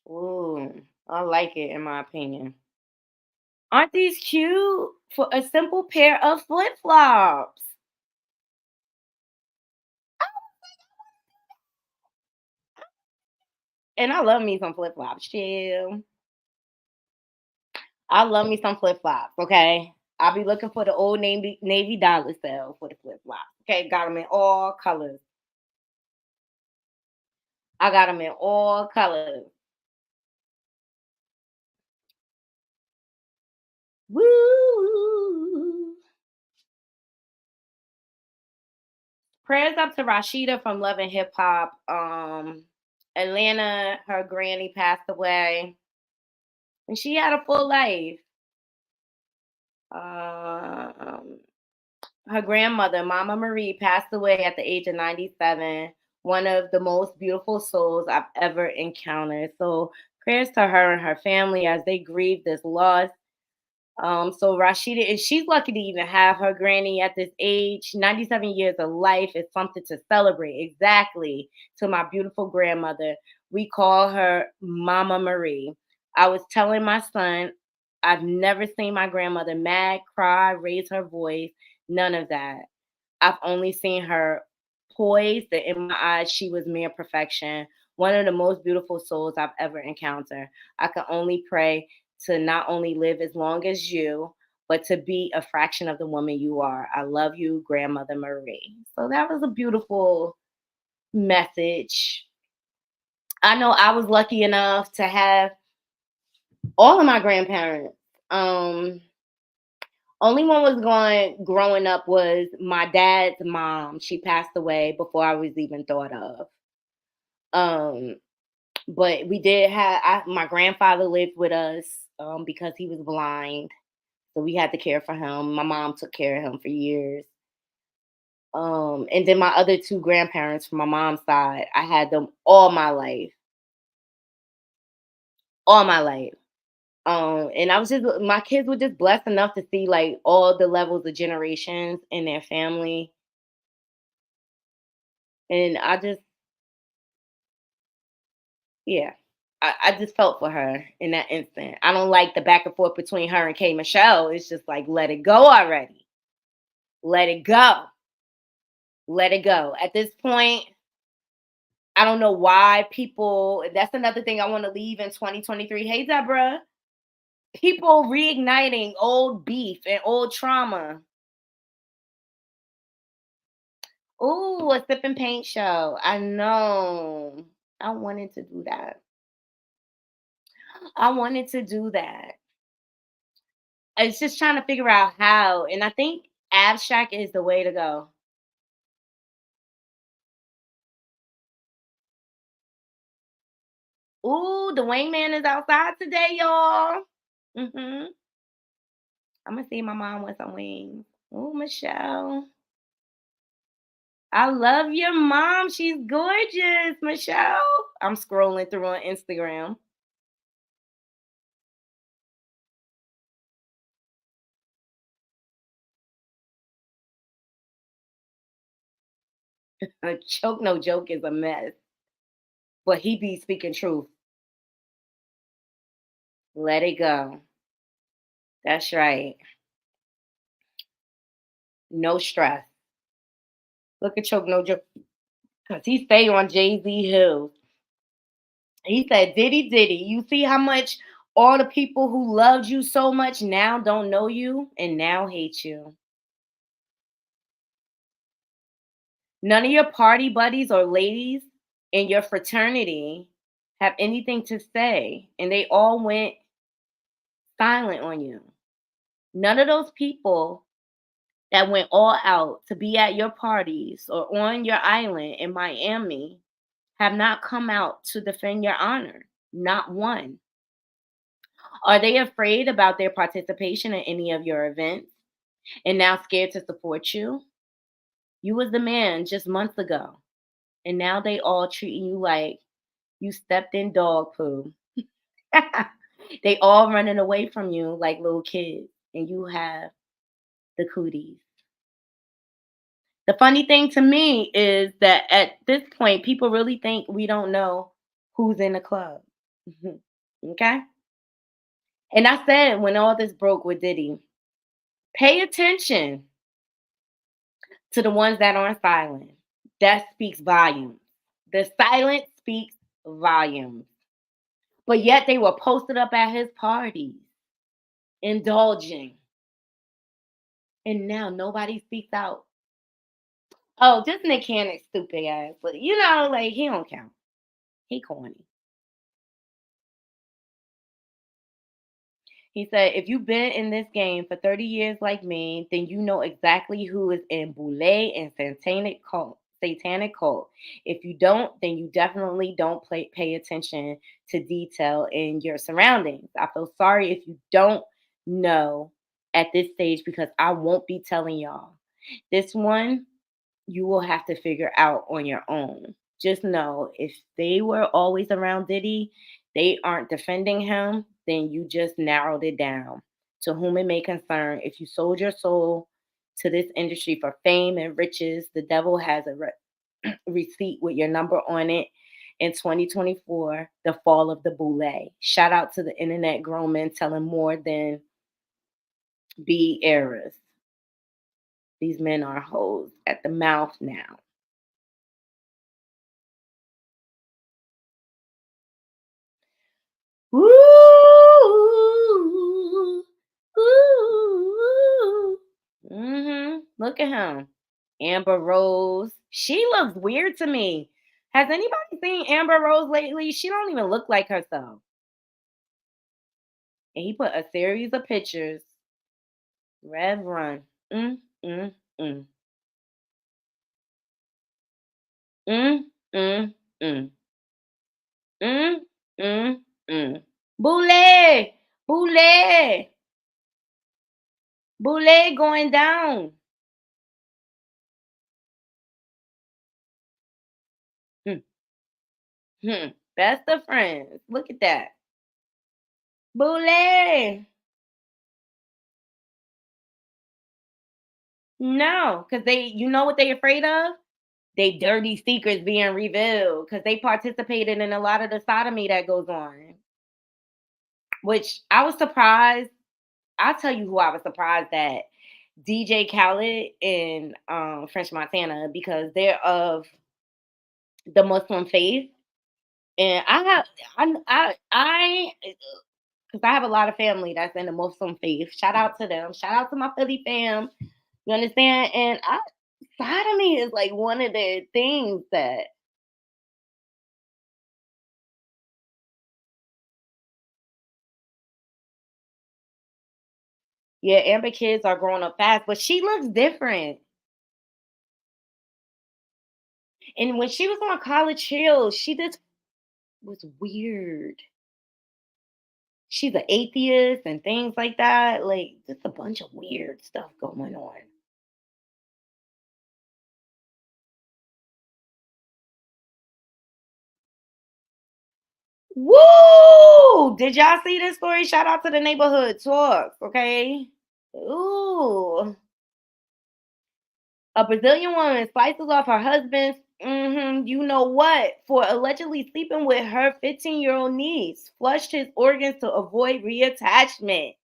Ooh, I like it in my opinion. Aren't these cute for a simple pair of flip flops? and I love me some flip flops. Chill. I love me some flip flops. Okay. I'll be looking for the old Navy dollar sale for the flip flops. Okay. Got them in all colors. I got them in all colors. Woo! Prayers up to Rashida from Love and Hip Hop. Atlanta, her granny passed away, and she had a full life. Um, Her grandmother, Mama Marie, passed away at the age of 97. One of the most beautiful souls I've ever encountered. So prayers to her and her family as they grieve this loss. So Rashida, and she's lucky to even have her granny at this age. 97 years of life is something to celebrate. Exactly. To my beautiful grandmother. We call her Mama Marie. I was telling my son, I've never seen my grandmother mad, cry, raise her voice. None of that. I've only seen her poised, and in my eyes, she was mere perfection. One of the most beautiful souls I've ever encountered. I can only pray to not only live as long as you, but to be a fraction of the woman you are. I love you, Grandmother Marie. So that was a beautiful message. I know I was lucky enough to have all of my grandparents. Only one was growing up was my dad's mom. She passed away before I was even thought of. Um, but we did have my grandfather lived with us because he was blind, so we had to care for him. My mom took care of him for years. And then my other two grandparents from my mom's side, I had them all my life, all my life. And I was just my kids were just blessed enough to see like all the levels of generations in their family. And I just, yeah, I just felt for her in that instant. I don't like the back and forth between her and K Michelle. It's just like let it go already. Let it go. Let it go. At this point, I don't know why people, that's another thing I want to leave in 2023. Hey Deborah. People reigniting old beef and old trauma. Ooh, a sip and paint show. I know. I wanted to do that. I wanted to do that. It's just trying to figure out how. And I think abstract is the way to go. Ooh, the wingman is outside today, y'all. I'm gonna see my mom with some wings. Ooh, Michelle. I love your mom. She's gorgeous, Michelle. I'm scrolling through on Instagram. Choke no joke is a mess, but he be speaking truth. Let it go. That's right. No stress. Look at Choke no joke, cause he stay on Jay Z Hill. He said, "Diddy, Diddy, you see how much all the people who loved you so much now don't know you and now hate you. None of your party buddies or ladies in your fraternity have anything to say, and they all went silent on you. None of those people that went all out to be at your parties or on your island in Miami have not come out to defend your honor. Not one. Are they afraid about their participation in any of your events and now scared to support you? You was the man just months ago, and now they all treating you like you stepped in dog poo. They all running away from you like little kids, and you have the cooties. The funny thing to me is that at this point, people really think we don't know who's in the club. Okay? And I said when all this broke with Diddy, pay attention to the ones that aren't silent. That speaks volumes. The silence speaks volumes. But yet they were posted up at his parties, indulging. And now nobody speaks out. Oh, this Nick Cannon stupid ass. But you know, like he don't count. He corny. He said, if you've been in this game for 30 years like me, then you know exactly who is in Boule and Satanic Cult. Satanic Cult. If you don't, then you definitely don't pay attention to detail in your surroundings. I feel sorry if you don't know at this stage because I won't be telling y'all. This one you will have to figure out on your own. Just know if they were always around Diddy, they aren't defending him, then you just narrowed it down. To whom it may concern, if you sold your soul to this industry for fame and riches, the devil has a receipt with your number on it. In 2024, the fall of the Boule. Shout out to the internet grown men telling more than be errors. These men are hoes at the mouth now. Ooh, ooh. Look at him. Amber Rose. She looks weird to me. Has anybody seen Amber Rose lately? She don't even look like herself. And he put a series of pictures. Rev Run. Mm, mm, mm. Mm, mm, mm. Mm, mm, mm. Boule! Boule! Boule going down. Hmm. Best of friends. Look at that. Boule. No, because you know what they afraid of? They dirty secrets being revealed because they participated in a lot of the sodomy that goes on. Which I was surprised. I'll tell you who I was surprised at. DJ Khaled and French Montana because they're of the Muslim faith. And because I have a lot of family that's in the Muslim faith. Shout out to them. Shout out to my Philly fam. You understand? And sodomy is like one of the things that yeah, Amber kids are growing up fast, but she looks different. And when she was on College Hill, she just was weird. She's an atheist and things like that. Like just a bunch of weird stuff going on. Woo! Did y'all see this story? Shout out to the neighborhood talk, okay? Ooh. A Brazilian woman slices off her husband's, you know what, for allegedly sleeping with her 15-year-old niece, flushed his organs to avoid reattachment.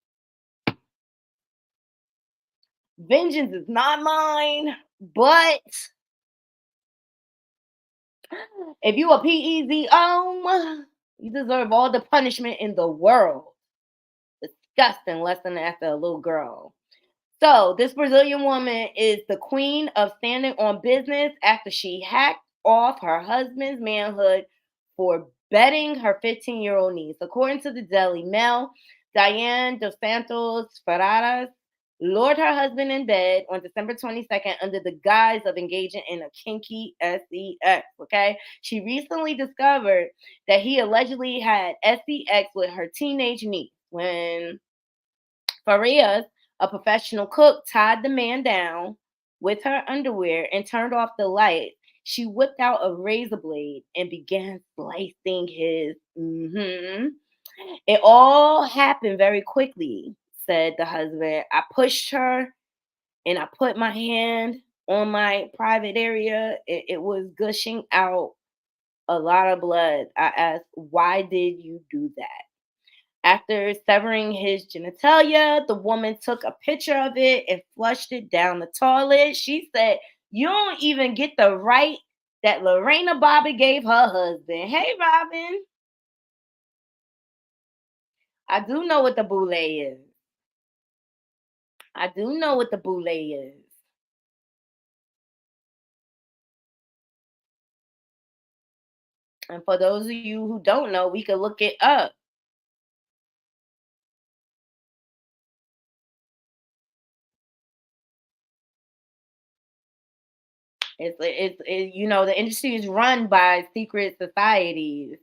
Vengeance is not mine, but if you a PEZO, you deserve all the punishment in the world. Disgusting, lesson after a little girl. So, this Brazilian woman is the queen of standing on business after she hacked off her husband's manhood for betting her 15-year-old niece. According to the Daily Mail, Diane dos Santos Ferraras lured her husband in bed on December 22nd under the guise of engaging in a kinky sex. Okay, she recently discovered that he allegedly had sex with her teenage niece when Farias, a professional cook, tied the man down with her underwear and turned off the light. She whipped out a razor blade and began slicing his. It all happened very quickly, said the husband. I pushed her and I put my hand on my private area. It was gushing out a lot of blood. I asked, why did you do that? After severing his genitalia, the woman took a picture of it and flushed it down the toilet. She said, you don't even get the right that Lorena Bobbitt gave her husband. Hey, Robin. I do know what the boule is. I do know what the boule is. And for those of you who don't know, we could look it up. You know, the industry is run by secret societies.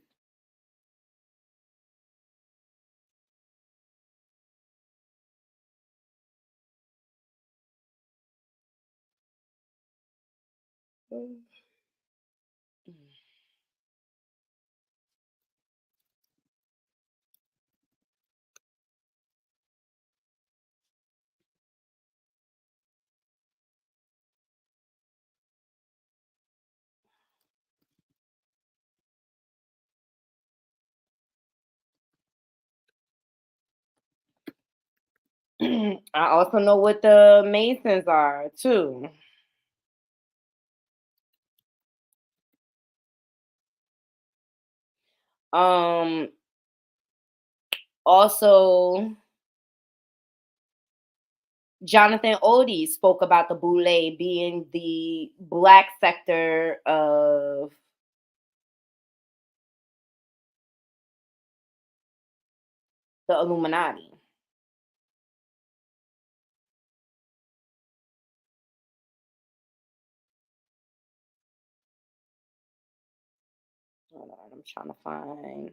I also know what the Masons are too. Um Also, Jonathan Odie spoke about the boule being the black sector of the Illuminati. Hold on, I'm trying to find.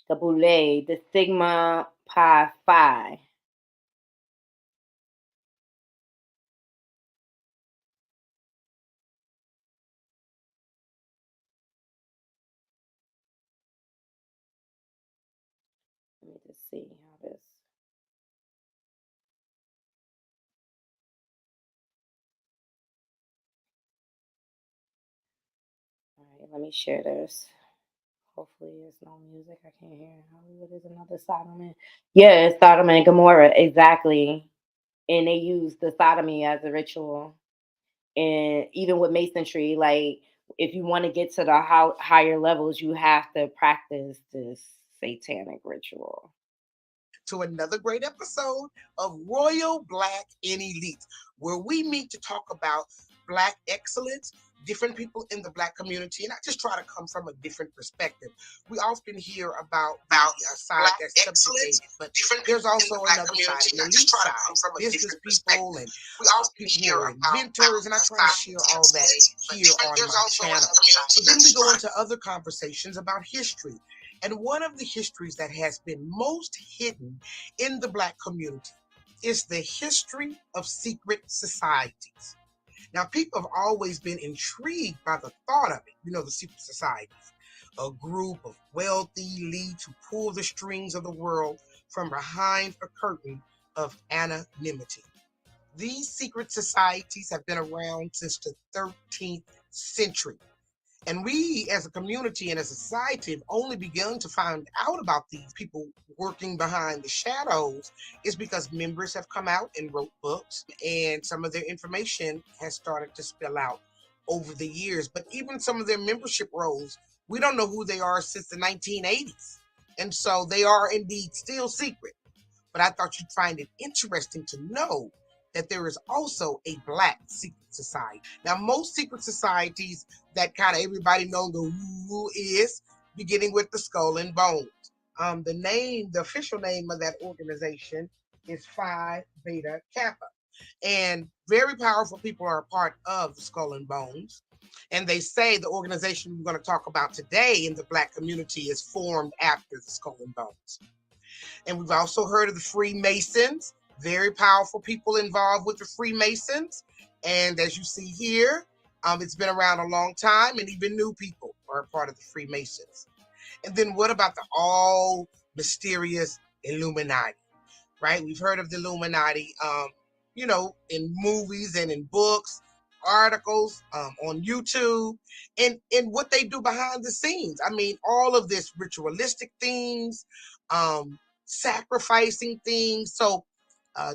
The boule, the Sigma Pi Phi. Let me just see how this. All right, let me share this. Hopefully, it's no music. I can't hear. Hollywood is another Sodom. Yeah, it's Sodom and Gomorrah, exactly. And they use the sodomy as a ritual. And even with masonry, like if you want to get to the higher levels, you have to practice this satanic ritual.
To another great episode of Royal Black and Elite, where we meet to talk about Black excellence, different people in the Black community, and I just try to come from a different perspective. We often hear about a side that's subjugated, but there's also another side, an elite side, business people and people who are inventors, and I try to share all that here on my channel. But then we go into other conversations about history. And one of the histories that has been most hidden in the Black community is the history of secret societies. Now, people have always been intrigued by the thought of it, the secret societies, a group of wealthy elites who pull the strings of the world from behind a curtain of anonymity. These secret societies have been around since the 13th century. And we, as a community and as a society, have only begun to find out about these people working behind the shadows is because members have come out and wrote books, and some of their information has started to spill out over the years. But even some of their membership roles, we don't know who they are since the 1980s. And so they are indeed still secret. But I thought you'd find it interesting to know that there is also a Black secret society. Now, most secret societies that kind of everybody know the who is, beginning with the Skull and Bones. The official name of that organization is Phi Beta Kappa. And very powerful people are a part of the Skull and Bones. And they say the organization we're going to talk about today in the Black community is formed after the Skull and Bones. And we've also heard of the Freemasons, very powerful people involved with the Freemasons. And as you see here, it's been around a long time, and even new people are a part of the Freemasons. And then what about the all mysterious Illuminati, right? We've heard of the Illuminati, in movies and in books, articles, on YouTube, and what they do behind the scenes. I mean, all of this ritualistic things, sacrificing things. So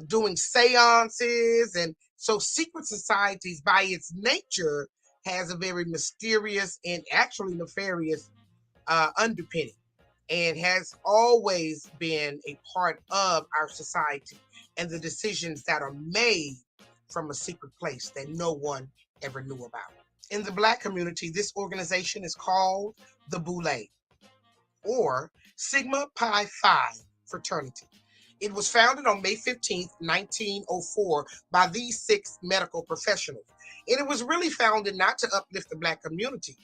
doing seances and So secret societies, by its nature, has a very mysterious and actually nefarious underpinning, and has always been a part of our society and the decisions that are made from a secret place that no one ever knew about. In the Black community, this organization is called the Boule, or Sigma Pi Phi Fraternity. It was founded on May 15th, 1904 by these 6 medical professionals. And it was really founded not to uplift the Black community,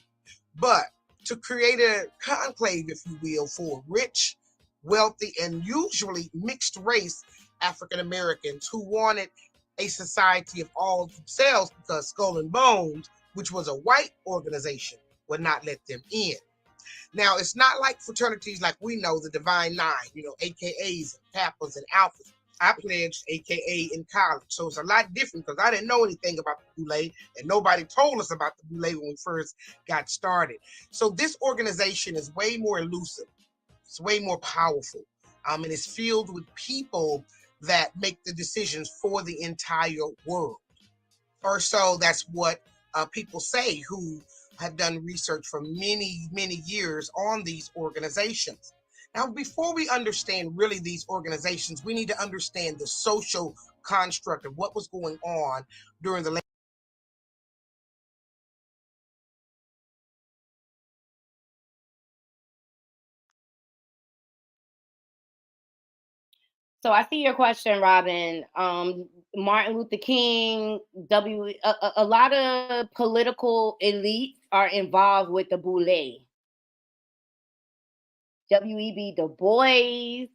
but to create a conclave, if you will, for rich, wealthy, and usually mixed race African Americans who wanted a society of all themselves, because Skull and Bones, which was a white organization, would not let them in. Now, it's not like fraternities like we know, the Divine Nine, AKAs, Kappas, and Alphas. I pledged AKA in college, so it's a lot different because I didn't know anything about the Boule, and nobody told us about the Boule when we first got started. So this organization is way more elusive. It's way more powerful, and it's filled with people that make the decisions for the entire world. Or so that's what people say who have done research for many, many years on these organizations. Now, before we understand really these organizations, we need to understand the social construct of what was going on during the
So I see your question, Robin. Martin Luther King, a lot of political elites are involved with the Boule. W.E.B. Du Bois,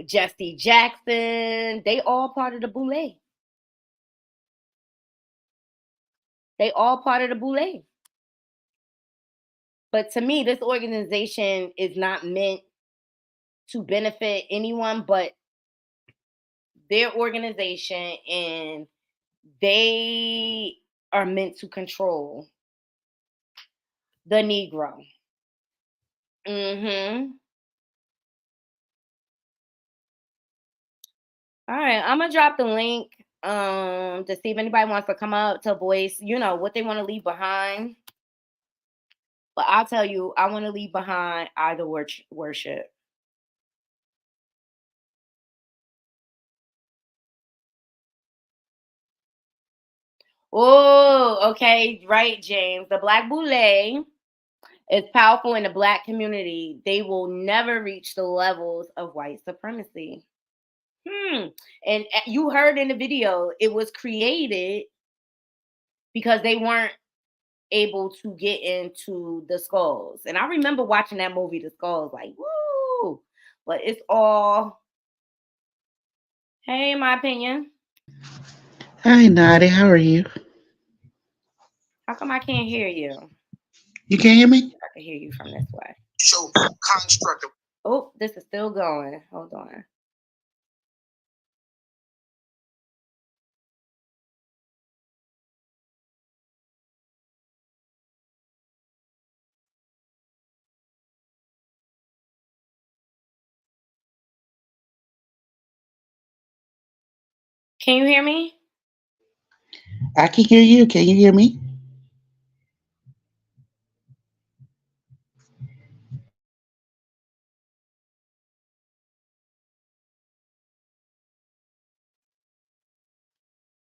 Jesse Jackson, they all part of the Boule. They all part of the Boule. But to me, this organization is not meant to benefit anyone but their organization, and they are meant to control the Negro. All right, I'm gonna drop the link to see if anybody wants to come up to voice, what they want to leave behind. But I'll tell you, I want to leave behind idol worship. Oh, okay, right, James. The Black Boule is powerful in the Black community. They will never reach the levels of white supremacy. And you heard in the video, it was created because they weren't able to get into the Skulls. And I remember watching that movie, The Skulls, like, woo! But it's all, hey, in my opinion.
Hi, Nadi. How are you?
How come I can't hear you?
You can't hear me?
I can hear you from this way.
social construct.
Oh, this is still going. Hold on. Can you hear me?
I can hear you. Can you hear me?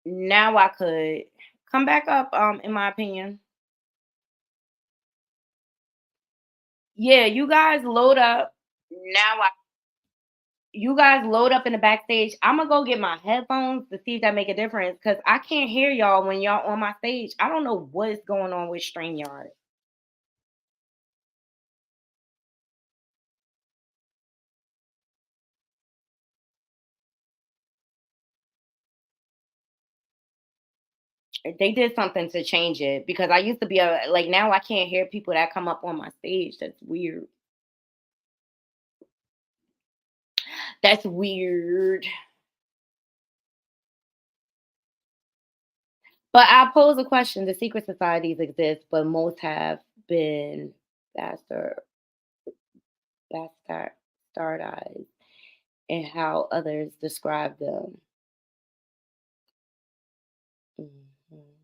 Now I could come back up, in my opinion. Yeah, you guys load up. You guys load up in the backstage. I'm gonna go get my headphones to see if that make a difference, because I can't hear y'all when y'all on my stage. I don't know what's going on with StreamYard. They did something to change it, because I used to be like, now I can't hear people that come up on my stage. That's weird. That's weird. But I pose a question. The secret societies exist, but most have been bastardized. Start eyes and how others describe them. Mhm.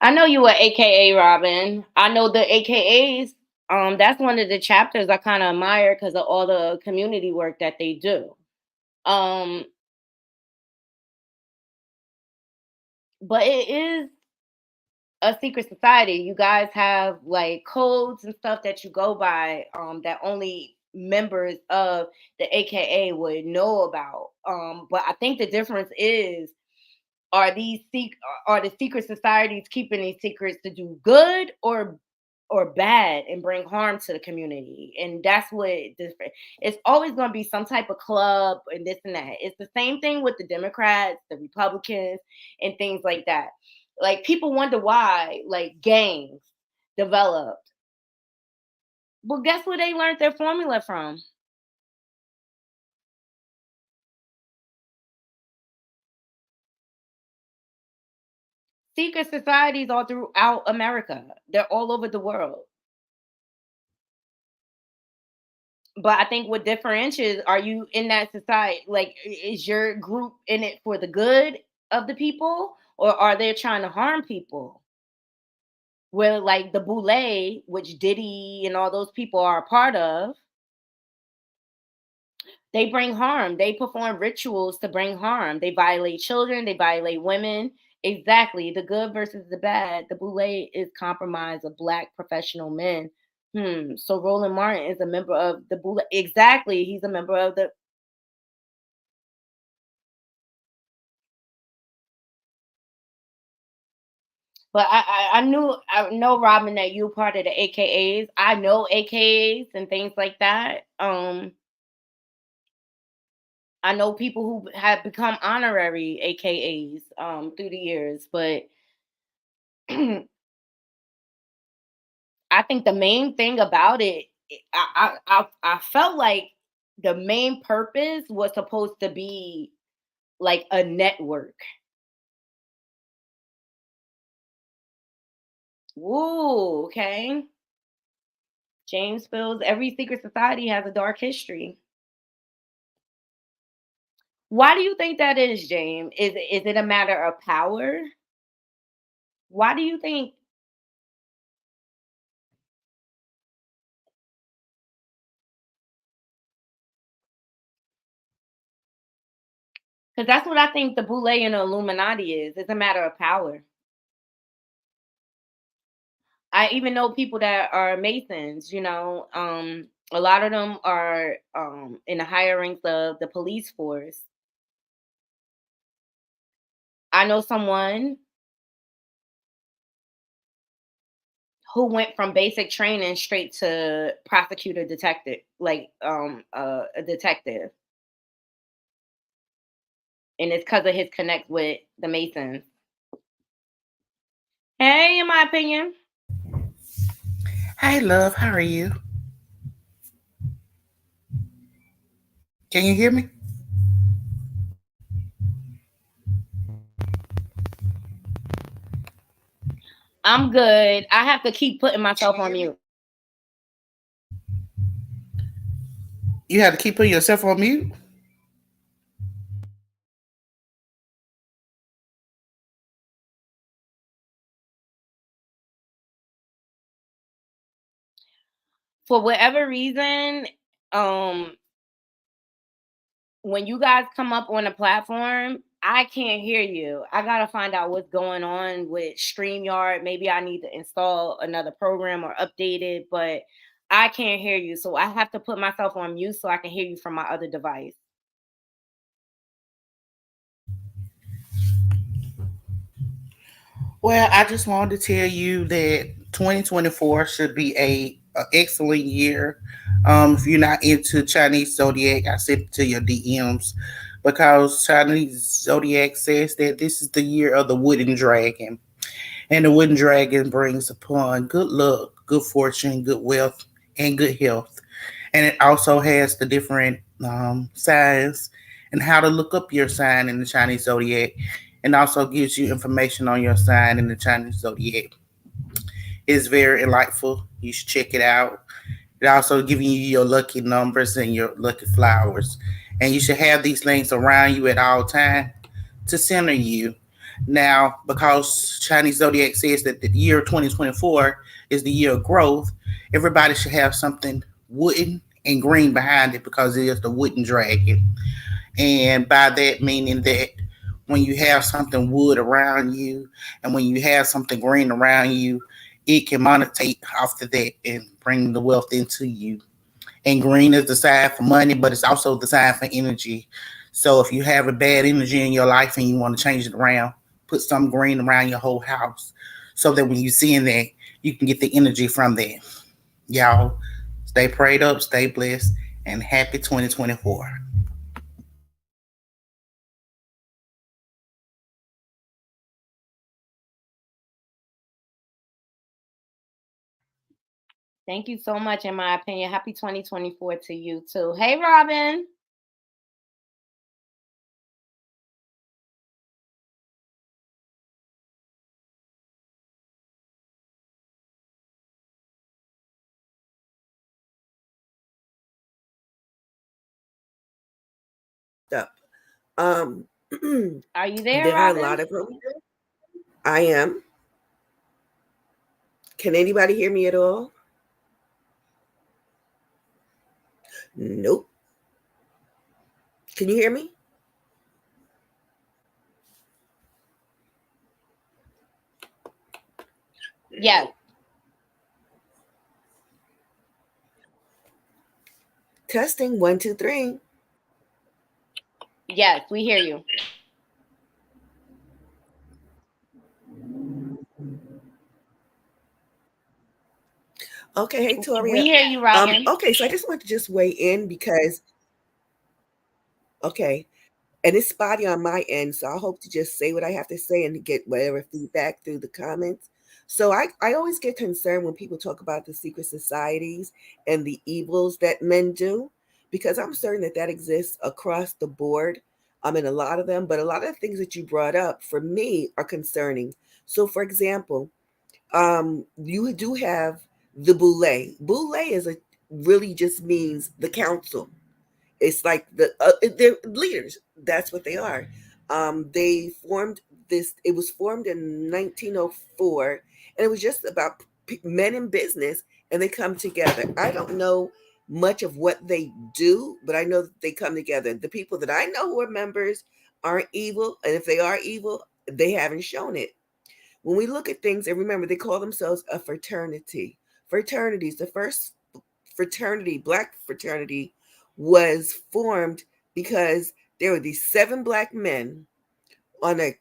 I know you were AKA Robin. I know the AKAs. That's one of the chapters I kind of admire because of all the community work that they do. Um, but it is a secret society. You guys have like codes and stuff that you go by that only members of the AKA would know about. But I think the difference is are are the secret societies keeping these secrets to do good or bad and bring harm to the community? And that's what it's always going to be some type of club and this and that. It's the same thing with the Democrats, the Republicans, and things like that. Like people wonder why like gangs developed. Well, guess where they learned their formula from? Secret societies all throughout America. They're all over the world. But I think what differentiates, are you in that society? Like, is your group in it for the good of the people, or are they trying to harm people? Where, like, the Boule, which Diddy and all those people are a part of, they bring harm. They perform rituals to bring harm. They violate children, they violate women. Exactly. The good versus the bad. The Boule is compromise of Black professional men. So Roland Martin is a member of the Boule. Exactly. He's a member of the. But I know Robin that you part of the AKAs. I know AKAs and things like that. I know people who have become honorary AKAs through the years, but I think the main thing about it, I felt like the main purpose was supposed to be like a network. Woo, okay. James feels every secret society has a dark history. Why do you think that is, James? Is it a matter of power? Why do you think? Because that's what I think the Boule and the Illuminati is. It's a matter of power. I even know people that are Masons, a lot of them are in the higher ranks of the police force. I know someone who went from basic training straight to prosecutor detective, like a detective. And it's because of his connect with the Masons. Hey, in my opinion.
Hi, love. How are you? Can you hear me?
I'm good. I have to keep putting myself on mute.
You have to keep putting yourself on mute?
For whatever reason, when you guys come up on a platform, I can't hear you. I gotta find out what's going on with StreamYard. Maybe I need to install another program or update it, but I can't hear you. So I have to put myself on mute so I can hear you from my other device.
Well, I just wanted to tell you that 2024 should be a excellent year. If you're not into Chinese zodiac, I sent it to your DMs because Chinese zodiac says that this is the year of the wooden dragon, and the wooden dragon brings upon good luck, good fortune, good wealth, and good health. And it also has the different signs and how to look up your sign in the Chinese zodiac, and also gives you information on your sign in the Chinese zodiac. It's very delightful. You should check it out. It also giving you your lucky numbers and your lucky flowers. And you should have these things around you at all time to center you. Now, because Chinese zodiac says that the year 2024 is the year of growth, everybody should have something wooden and green behind it because it is the wooden dragon. And by that meaning that when you have something wood around you and when you have something green around you, it can monetize off of that and bring the wealth into you. And green is the sign for money, but it's also the sign for energy. So if you have a bad energy in your life and you want to change it around, put some green around your whole house so that when you see in that, you can get the energy from that. Y'all, stay prayed up, stay blessed, and happy 2024.
Thank you so much, in my opinion. Happy 2024 to you too. Hey, Robin.
Up.
Are you there,
There are a
Robin?
lot of them. I am. Can anybody hear me at all? Nope. Can you hear me?
Yes.
Testing 1, 2, 3.
Yes, we hear you.
Okay, hey Tori.
We hear you, Robin.
Okay, so I just want to just weigh in because okay, and it's spotty on my end, so I hope to just say what I have to say and get whatever feedback through the comments. So I always get concerned when people talk about the secret societies and the evils that men do, because I'm certain that that exists across the board. I'm in a lot of them, but a lot of the things that you brought up for me are concerning. So, for example, you do have the boule. Boule is a really just means the council. It's like they're leaders. That's what they are. They formed this. It was formed in 1904, and it was just about men in business, and they come together. I don't know much of what they do, but I know that they come together. The people that I know who are members aren't evil, and if they are evil, they haven't shown it. When we look at things, and remember, they call themselves a fraternity. Fraternities, the first fraternity, black fraternity, was formed because there were these 7 black men on the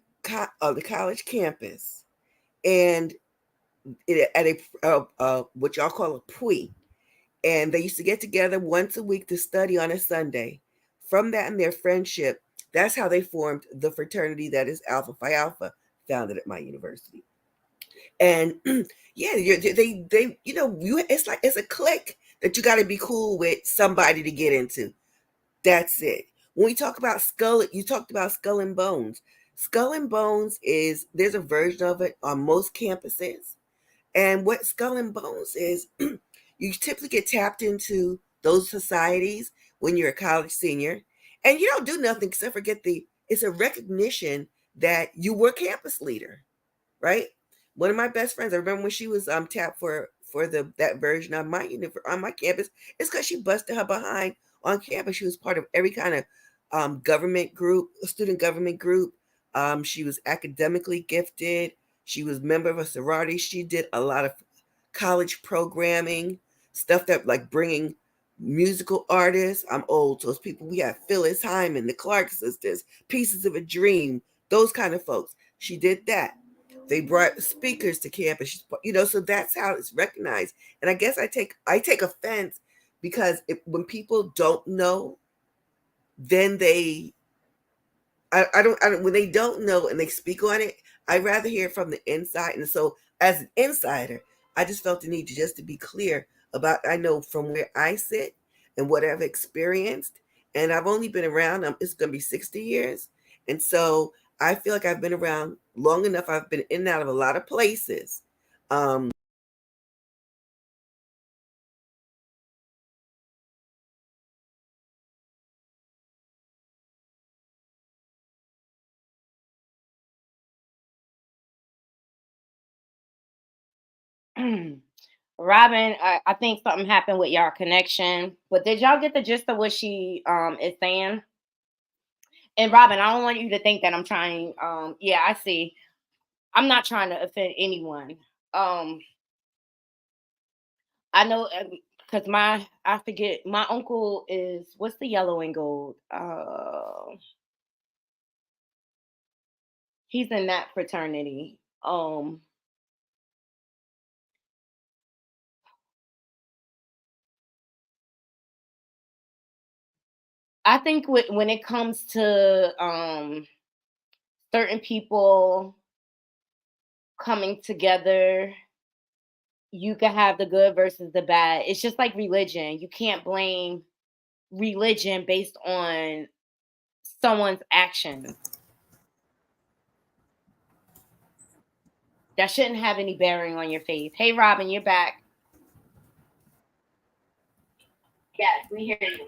college campus, and at a what y'all call a pui, and they used to get together once a week to study on a Sunday. From that and their friendship, that's how they formed the fraternity that is Alpha Phi Alpha, founded at my university. And yeah, they it's like it's a clique that you got to be cool with somebody to get into. That's it. When we talk about you talked about Skull and Bones. Skull and Bones there's a version of it on most campuses. And what Skull and Bones is, you typically get tapped into those societies when you're a college senior, and you don't do nothing except for it's a recognition that you were campus leader, right? One of my best friends, I remember when she was tapped for that version on my campus, it's because she busted her behind on campus. She was part of every kind of government group, student government group. She was academically gifted. She was a member of a sorority. She did a lot of college programming, stuff that like bringing musical artists. I'm old, so those people, we have Phyllis Hyman, the Clark sisters, Pieces of a Dream, those kind of folks. She did that. They brought speakers to campus, so that's how it's recognized. And I guess I take offense because when people don't know, then I don't when they don't know and they speak on it, I'd rather hear it from the inside. And so as an insider, I just felt the need to be clear about, I know from where I sit and what I've experienced, And I've only been around, it's going to be 60 years. And so I feel like I've been around long enough. I've been in and out of a lot of places.
Robin, I think something happened with y'all connection. But did y'all get the gist of what she is saying? And Robin, I don't want you to think that I'm trying. Yeah, I see. I'm not trying to offend anyone. I know because I forget my uncle is what's the yellow and gold? He's in that fraternity. I think when it comes to certain people coming together, you can have the good versus the bad. It's just like religion. You can't blame religion based on someone's actions. That shouldn't have any bearing on your faith. Hey, Robin, you're back. Yes, we hear you.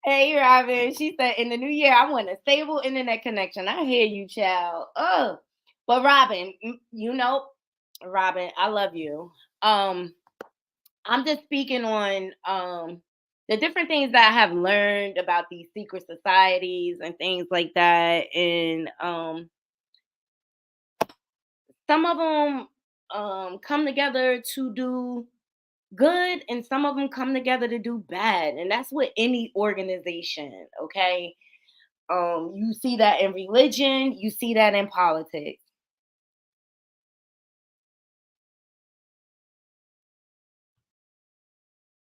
Hey, Robin. She said, in the new year, I want a stable internet connection. I hear you, child. Oh, but Robin, you know, Robin, I love you. I'm just speaking on the different things that I have learned about these secret societies and things like that. And some of them come together to do good and some of them come together to do bad, and that's with any organization. Okay, you see that in religion, you see that in politics.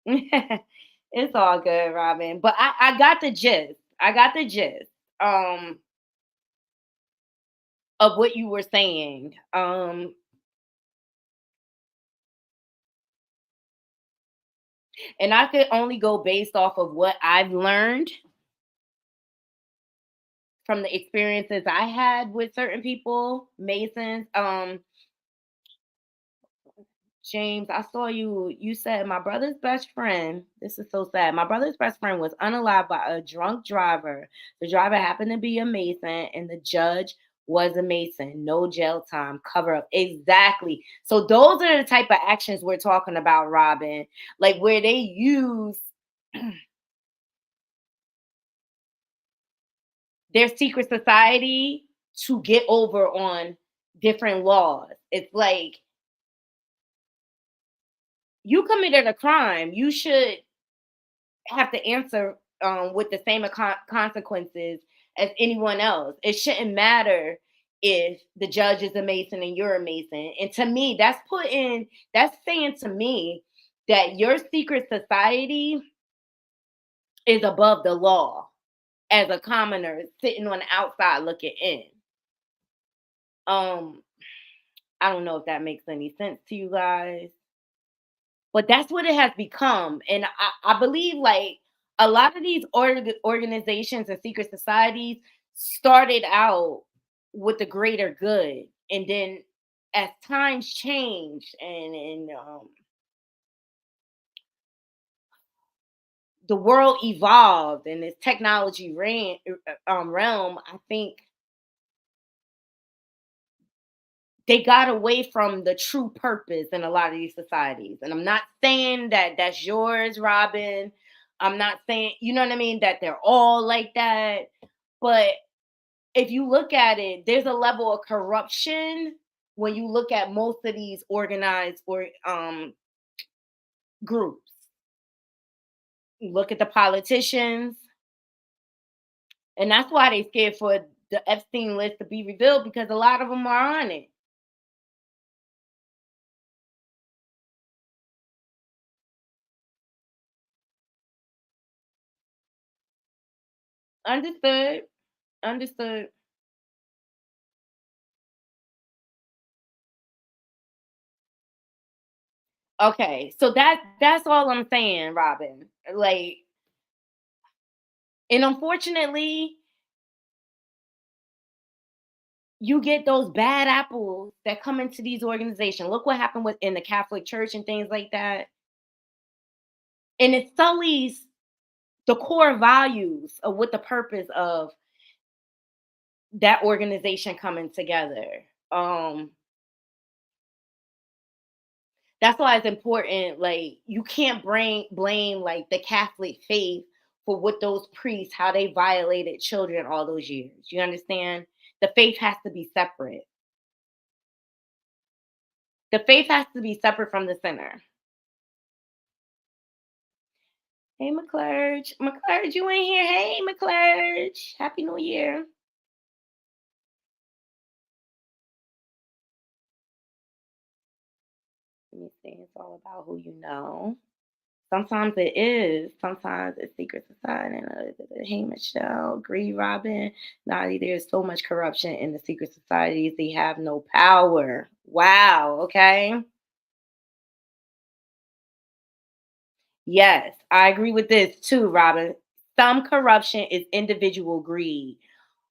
It's all good, Robin, but I got the gist. I got the gist um of what you were saying. And I could only go based off of what I've learned from the experiences I had with certain people, Masons. James, I saw you. You said my brother's best friend. This is so sad. My brother's best friend was unalived by a drunk driver. The driver happened to be a Mason, and the judge was a Mason. No jail time. Cover up. Exactly. So those are the type of actions we're talking about, Robin. Like where they use their secret society to get over on different laws. It's like you committed a crime. You should have to answer with the same consequences as anyone else. It shouldn't matter if the judge is a Mason and you're a Mason. And to me, that's saying to me that your secret society is above the law as a commoner sitting on the outside looking in. I don't know if that makes any sense to you guys. But that's what it has become. And I believe like a lot of these organizations and secret societies started out with the greater good. And then as times changed and the world evolved and this technology realm, I think they got away from the true purpose in a lot of these societies. And I'm not saying that that's yours, Robin. I'm not saying, you know what I mean, that they're all like that. But if you look at it, there's a level of corruption when you look at most of these organized or groups. Look at the politicians. And that's why they scared for the Epstein list to be revealed, because a lot of them are on it. Understood. Understood. Okay, so that's all I'm saying, Robin. Like, and unfortunately, you get those bad apples that come into these organizations. Look what happened with in the Catholic Church and things like that. And it sullies the core values of what the purpose of that organization coming together. That's why it's important. Like, you can't blame like the Catholic faith for what those priests, how they violated children all those years. You understand? The faith has to be separate. The faith has to be separate from the center. Hey, McClurge. McClurge, you in here? Hey, McClurge. Happy New Year. Let me see. It's all about who you know. Sometimes it is. Sometimes it's secret society. Hey, Michelle. Agree, Robin. Naughty, there's so much corruption in the secret societies. They have no power. Wow. Okay. Yes, I agree with this too, Robin. Some corruption is individual greed.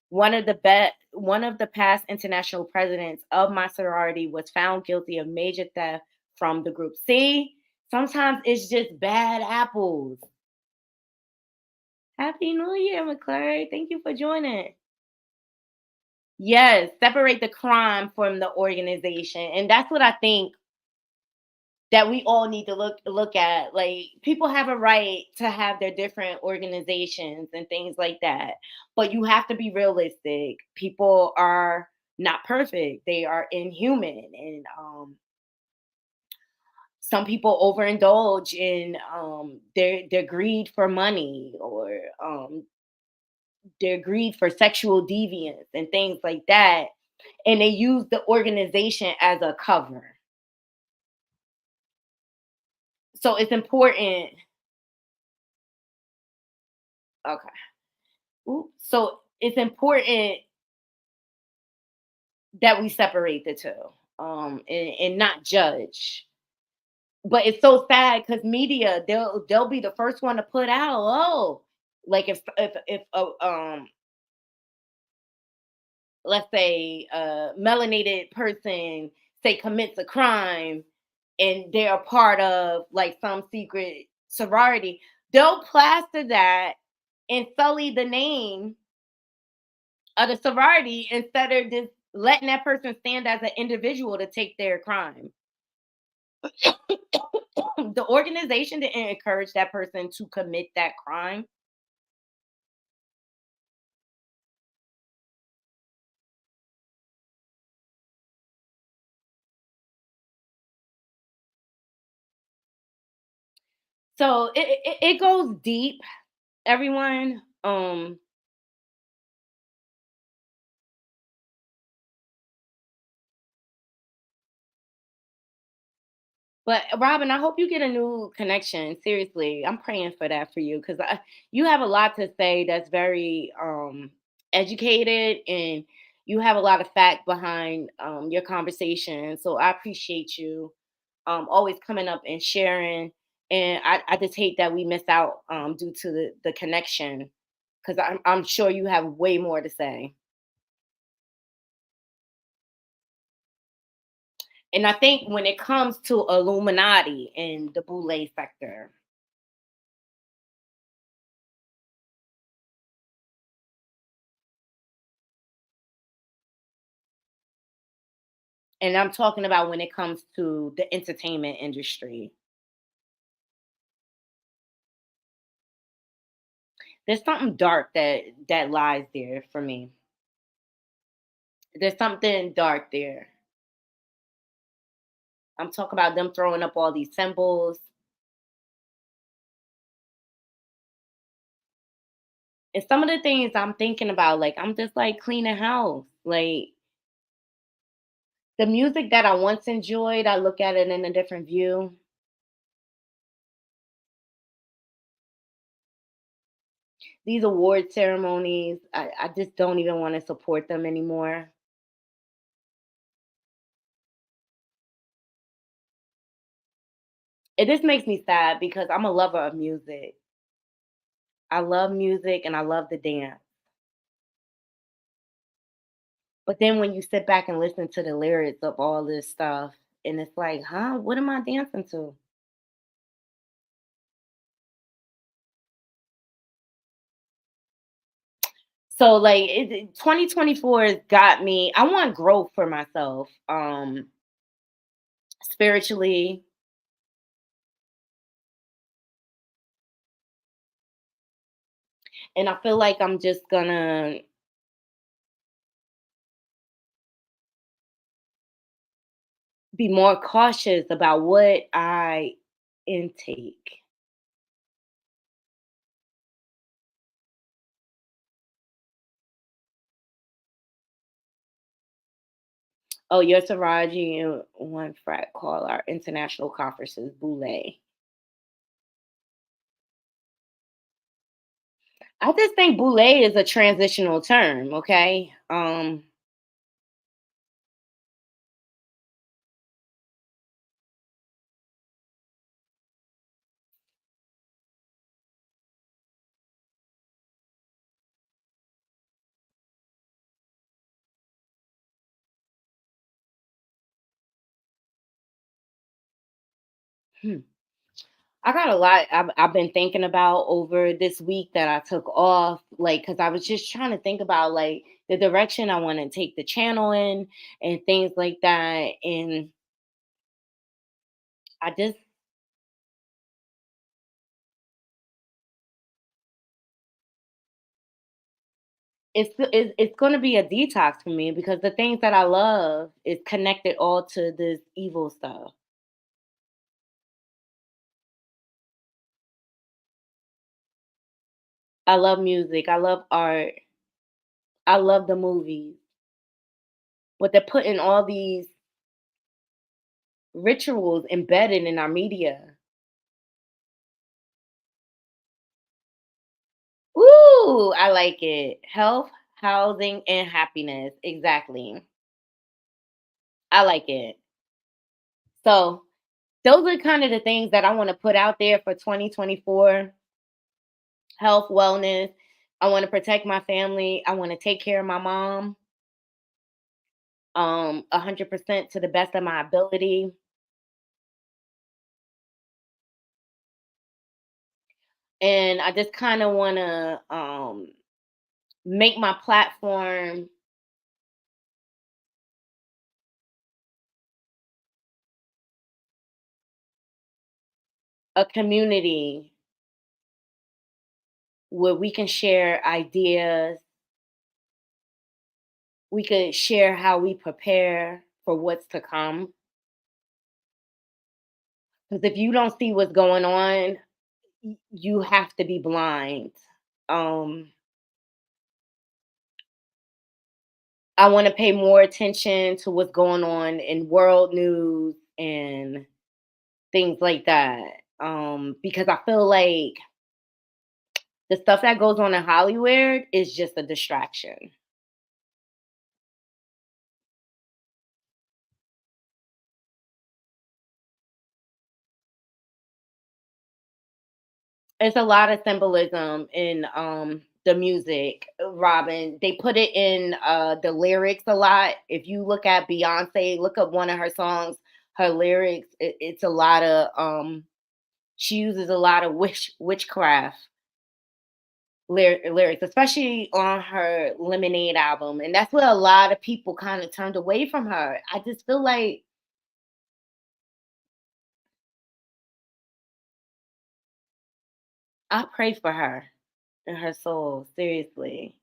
One of the past international presidents of my sorority was found guilty of major theft from the group. See, sometimes it's just bad apples. Happy New Year, McClary. Thank you for joining. Yes, separate the crime from the organization. And that's what I think that we all need to look at. Like, people have a right to have their different organizations and things like that, but you have to be realistic. People are not perfect, they are inhuman, and some people overindulge in their greed for money, or their greed for sexual deviance and things like that, and they use the organization as a cover. So it's important. Okay. So it's important that we separate the two, and not judge. But it's so sad because media, they'll be the first one to put out, oh, like if let's say a melanated person say commits a crime and they're a part of like some secret sorority, they'll plaster that and sully the name of the sorority instead of just letting that person stand as an individual to take their crime. The organization didn't encourage that person to commit that crime. So it goes deep, everyone. But Robin, I hope you get a new connection. Seriously, I'm praying for that for you because you have a lot to say that's very educated, and you have a lot of fact behind your conversation. So I appreciate you always coming up and sharing. And I just hate that we miss out due to the connection, because I'm sure you have way more to say. And I think when it comes to Illuminati and the Boule sector, and I'm talking about when it comes to the entertainment industry, there's something dark that lies there for me. There's something dark there. I'm talking about them throwing up all these symbols. And some of the things I'm thinking about, like, I'm just like cleaning house. Like, the music that I once enjoyed, I look at it in a different view. these award ceremonies, I just don't even want to support them anymore. It just makes me sad because I'm a lover of music. I love music and I love to dance. But then when you sit back and listen to the lyrics of all this stuff, and it's like, huh, what am I dancing to? So like 2024 has got me. I want growth for myself, spiritually. And I feel like I'm just gonna be more cautious about what I intake. Oh, your Taraji and one frat call our international conferences Boule. I just think Boule is a transitional term, okay? Hmm. I got a lot I've been thinking about over this week that I took off, like, because I was just trying to think about like the direction I want to take the channel in and things like that. And I just it's going to be a detox for me because the things that I love is connected all to this evil stuff. I love music. I love art. I love the movies. But they're putting all these rituals embedded in our media. Ooh, I like it. Health, housing, and happiness. Exactly. I like it. So those are kind of the things that I want to put out there for 2024. Health, wellness. I want to protect my family. I want to take care of my mom 100% to the best of my ability. And I just kind of want to make my platform a community where we can share ideas, we could share how we prepare for what's to come. Because if you don't see what's going on, you have to be blind. Um, I want to pay more attention to what's going on in world news and things like that. Because I feel like the stuff that goes on in Hollywood is just a distraction. It's a lot of symbolism in the music, Robin. They put it in the lyrics a lot. If you look at Beyonce, look up one of her songs, her lyrics, it's a lot of she uses a lot of witchcraft lyrics, especially on her Lemonade album. And that's where a lot of people kind of turned away from her. I just feel like I pray for her and her soul, seriously.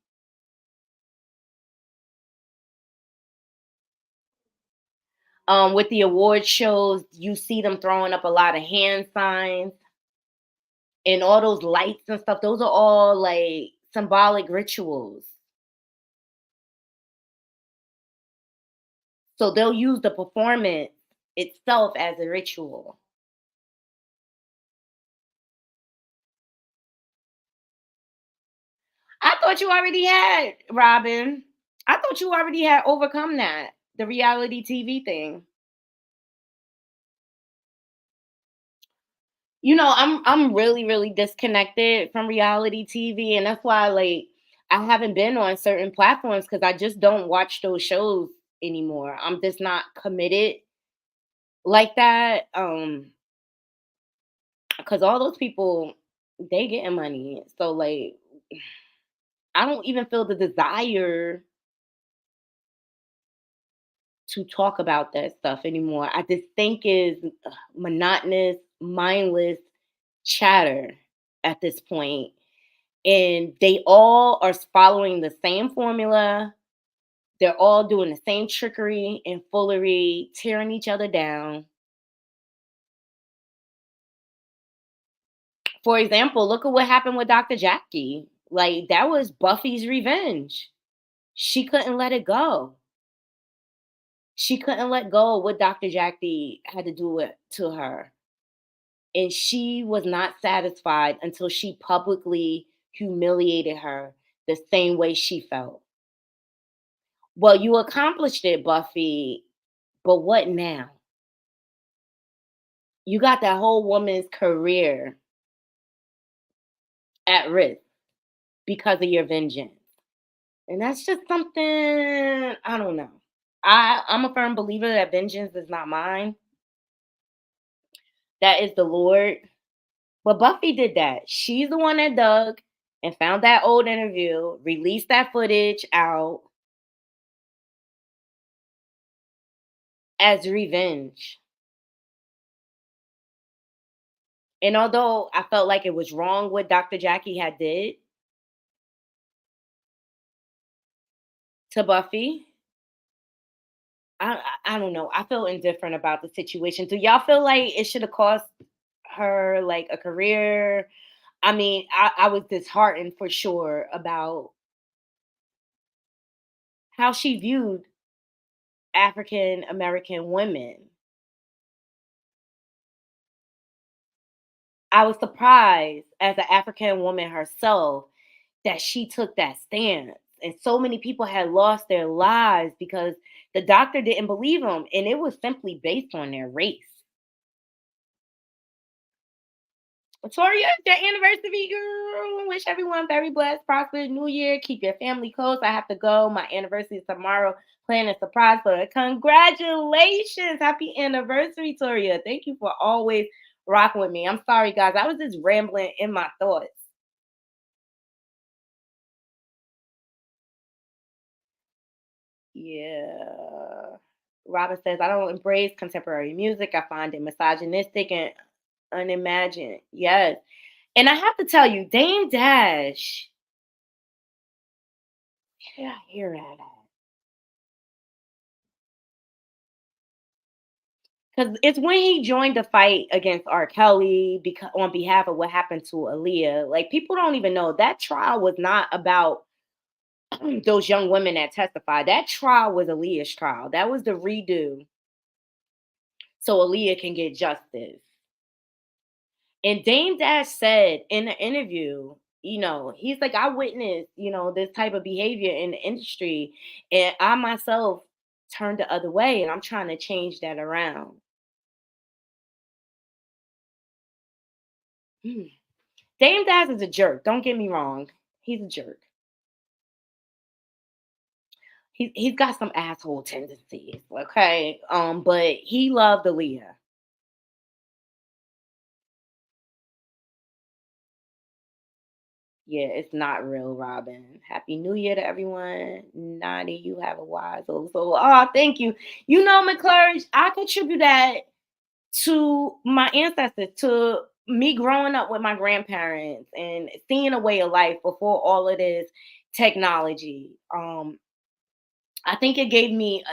With the award shows, you see them throwing up a lot of hand signs and all those lights and stuff. Those are all like symbolic rituals. So they'll use the performance itself as a ritual. thought you already had, Robin. I thought you already had overcome that, the reality TV thing. You know, I'm really, really disconnected from reality TV, and that's why like I haven't been on certain platforms because I just don't watch those shows anymore. I'm just not committed like that. Because all those people they getting money. So like I don't even feel the desire to talk about that stuff anymore. I just think is monotonous, mindless chatter at this point. And they all are following the same formula. They're all doing the same trickery and foolery, tearing each other down. For example, look at what happened with Dr. Jackie. Like, that was Buffy's revenge. She couldn't let it go. She couldn't let go of what Dr. Jackie had to do it to her. And she was not satisfied until she publicly humiliated her the same way she felt. Well, you accomplished it, Buffy, but what now? You got that whole woman's career at risk because of your vengeance. And that's just something, I don't know. I'm a firm believer that vengeance is not mine. That is the Lord. But Buffy did that. She's the one that dug and found that old interview, released that footage out as revenge. And although I felt like it was wrong what Dr. Jackie had did to Buffy, I don't know. I feel indifferent about the situation. Do y'all feel like it should have cost her like a career? I mean, I was disheartened for sure about how she viewed African American women. I was surprised as an African woman herself that she took that stance. And so many people had lost their lives because the doctor didn't believe them. And it was simply based on their race. Victoria, it's your anniversary, girl. Wish everyone very blessed, prosperous New Year. Keep your family close. I have to go. My anniversary is tomorrow. Planning a surprise for her. Congratulations. Happy anniversary, Toria. Thank you for always rocking with me. I'm sorry, guys. I was just rambling in my thoughts. Yeah. Robin says, I don't embrace contemporary music. I find it misogynistic and unimagined. Yes. And I have to tell you, Dame Dash, where did I hear that at? Because it's when he joined the fight against R. Kelly because on behalf of what happened to Aaliyah. Like, people don't even know that trial was not about those young women that testified. That trial was Aaliyah's trial. That was the redo so Aaliyah can get justice. And Dame Dash said in the interview, you know, he's like, I witnessed, you know, this type of behavior in the industry, and I myself turned the other way, and I'm trying to change that around. Hmm. Dame Dash is a jerk. Don't get me wrong. He's a jerk. He's got some asshole tendencies, okay? But he loved Aaliyah. Yeah, it's not real, Robin. Happy New Year to everyone. Nani, you have a wise old soul. Oh, thank you. You know, McClurge, I contribute that to my ancestors, to me growing up with my grandparents and seeing a way of life before all of this technology. I think it gave me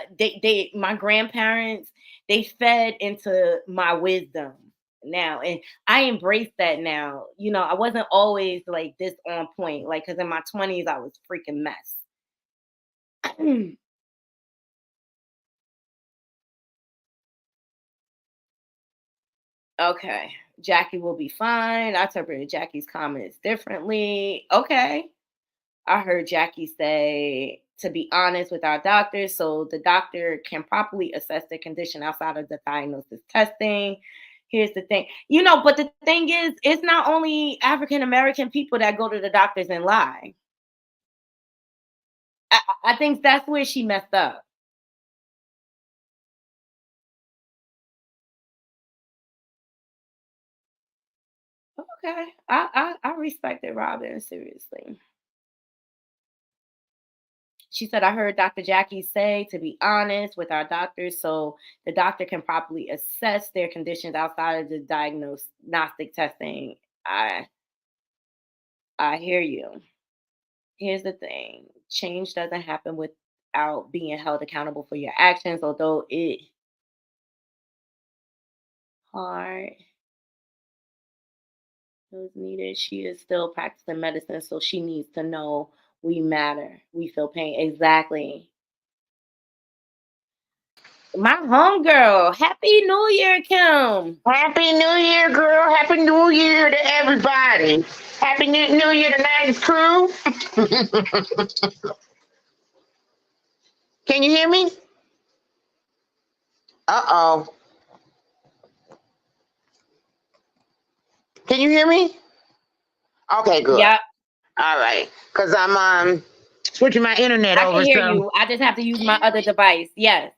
my grandparents, they fed into my wisdom now, and I embrace that now. You know, I wasn't always like this on point, like because in my 20s I was freaking mess. Okay, Jackie will be fine. I interpreted Jackie's comments differently. Okay, I heard Jackie say to be honest with our doctors so the doctor can properly assess the condition outside of the diagnosis testing. Here's the thing, but the thing is, it's not only African American people that go to the doctors and lie. I think that's where she messed up. Okay, I respected Robin, seriously. She said, I heard Dr. Jackie say to be honest with our doctors so the doctor can properly assess their conditions outside of the diagnostic testing. I hear you. Here's the thing. Change doesn't happen without being held accountable for your actions, although it hard was needed. She is still practicing medicine, so she needs to know we matter. We feel pain. Exactly. My homegirl. Happy New Year, Kim.
Happy New Year, girl. Happy New Year to everybody. Happy New Year to Nice Crew. Can you hear me? Uh-oh. Can you hear me? Okay, good.
Yep.
All right. Because I'm switching my internet over.
I can hear you. I just have to use my other device. Yes.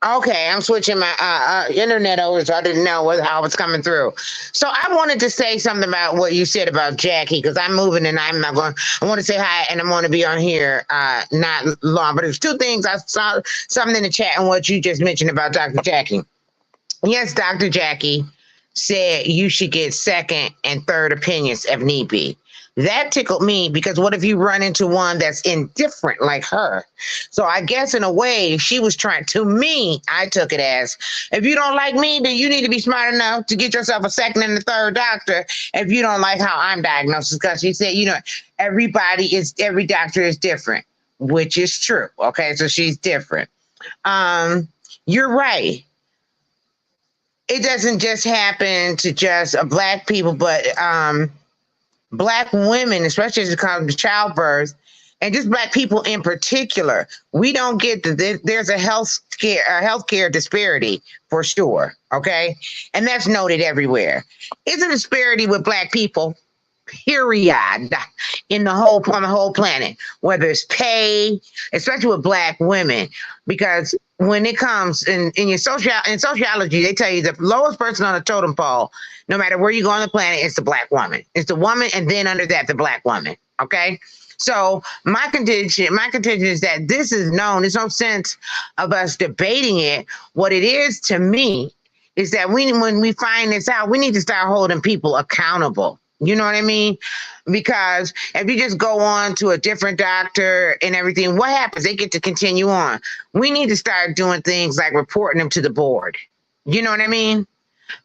Okay, I'm switching my internet over, so I didn't know how it was coming through. So I wanted to say something about what you said about Jackie, because I'm moving and I'm not going. I want to say hi, and I'm going to be on here not long. But there's two things. I saw something in the chat and what you just mentioned about Dr. Jackie. Yes, Dr. Jackie said you should get second and third opinions if need be. That tickled me because what if you run into one that's indifferent like her? So I guess in a way she was trying to me, I took it as if you don't like me, then you need to be smart enough to get yourself a second and a third doctor if you don't like how I'm diagnosed. Because she said, every doctor is different, which is true. Okay, so she's different. You're right. It doesn't just happen to just Black people, but Black women, especially as it comes to childbirth, and just Black people in particular, we don't get there's a healthcare disparity for sure, okay? And that's noted everywhere. It's a disparity with Black people, period, on the whole planet, whether it's pay, especially with Black women, because when it comes in sociology, they tell you the lowest person on the totem pole, no matter where you go on the planet, it's the Black woman. It's the woman, and then under that, the Black woman. Okay. So my contention is that this is known. There's no sense of us debating it. What it is to me is that when we find this out, we need to start holding people accountable. You know what I mean? Because if you just go on to a different doctor and everything, what happens? They get to continue on. We need to start doing things like reporting them to the board. You know what I mean?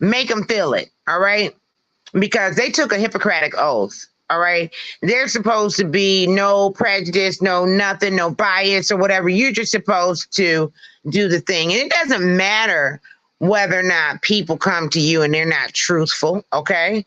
Make them feel it. All right. Because they took a Hippocratic oath. All right. There's supposed to be no prejudice, no nothing, no bias or whatever. You're just supposed to do the thing. And it doesn't matter whether or not people come to you and they're not truthful. Okay.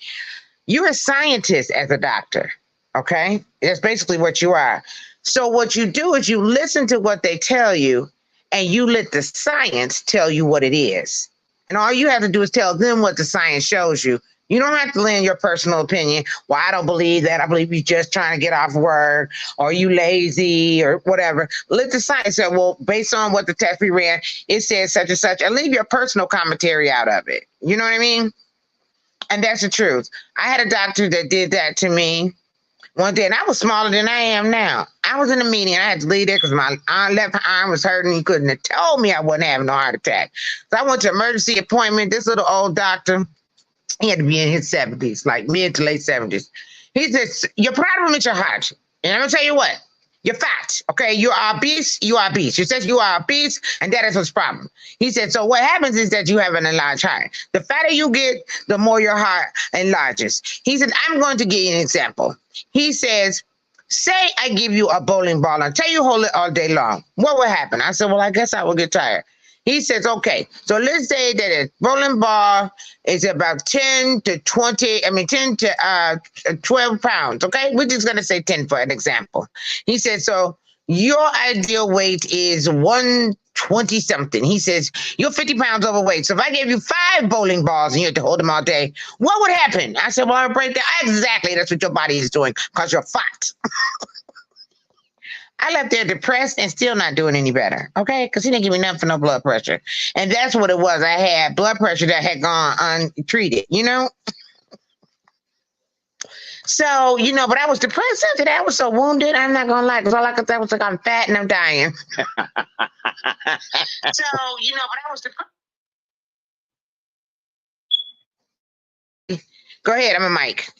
You're a scientist as a doctor. Okay. That's basically what you are. So what you do is you listen to what they tell you and you let the science tell you what it is. And all you have to do is tell them what the science shows you. You don't have to lend your personal opinion. Well, I don't believe that. I believe you're just trying to get off work, or you lazy, or whatever. Let the science say, well, based on what the test we ran, it says such and such, and leave your personal commentary out of it. You know what I mean? And that's the truth. I had a doctor that did that to me one day, and I was smaller than I am now. I was in a meeting, and I had to leave there because my left arm was hurting. He couldn't have told me I wasn't having no heart attack. So I went to emergency appointment. This little old doctor, he had to be in his 70s, like mid to late 70s. He says, your problem is your heart. And I'm going to tell you what, you're fat, okay? You are obese, you are obese. He says you are obese, and that is his problem. He said, so what happens is that you have an enlarged heart. The fatter you get, the more your heart enlarges. He said, I'm going to give you an example. He says, say I give you a bowling ball and tell you hold it all day long. What will happen? I said, well, I guess I will get tired. He says, okay, so let's say that a bowling ball is about 10 to 12 pounds. Okay, we're just gonna say 10 for an example. He said, so your ideal weight is 120 something. He says, you're 50 pounds overweight. So if I gave you 5 bowling balls and you had to hold them all day, what would happen? I said, well, I'll break down. Exactly, that's what your body is doing because you're fat. I left there depressed and still not doing any better, okay? Because he didn't give me nothing for no blood pressure. And that's what it was. I had blood pressure that had gone untreated, you know? So, you know, but I was depressed after that. I was so wounded. I'm not going to lie, because all I could say was like, I'm fat and I'm dying. So, you know, but I was depressed. Go ahead, I'm a mic.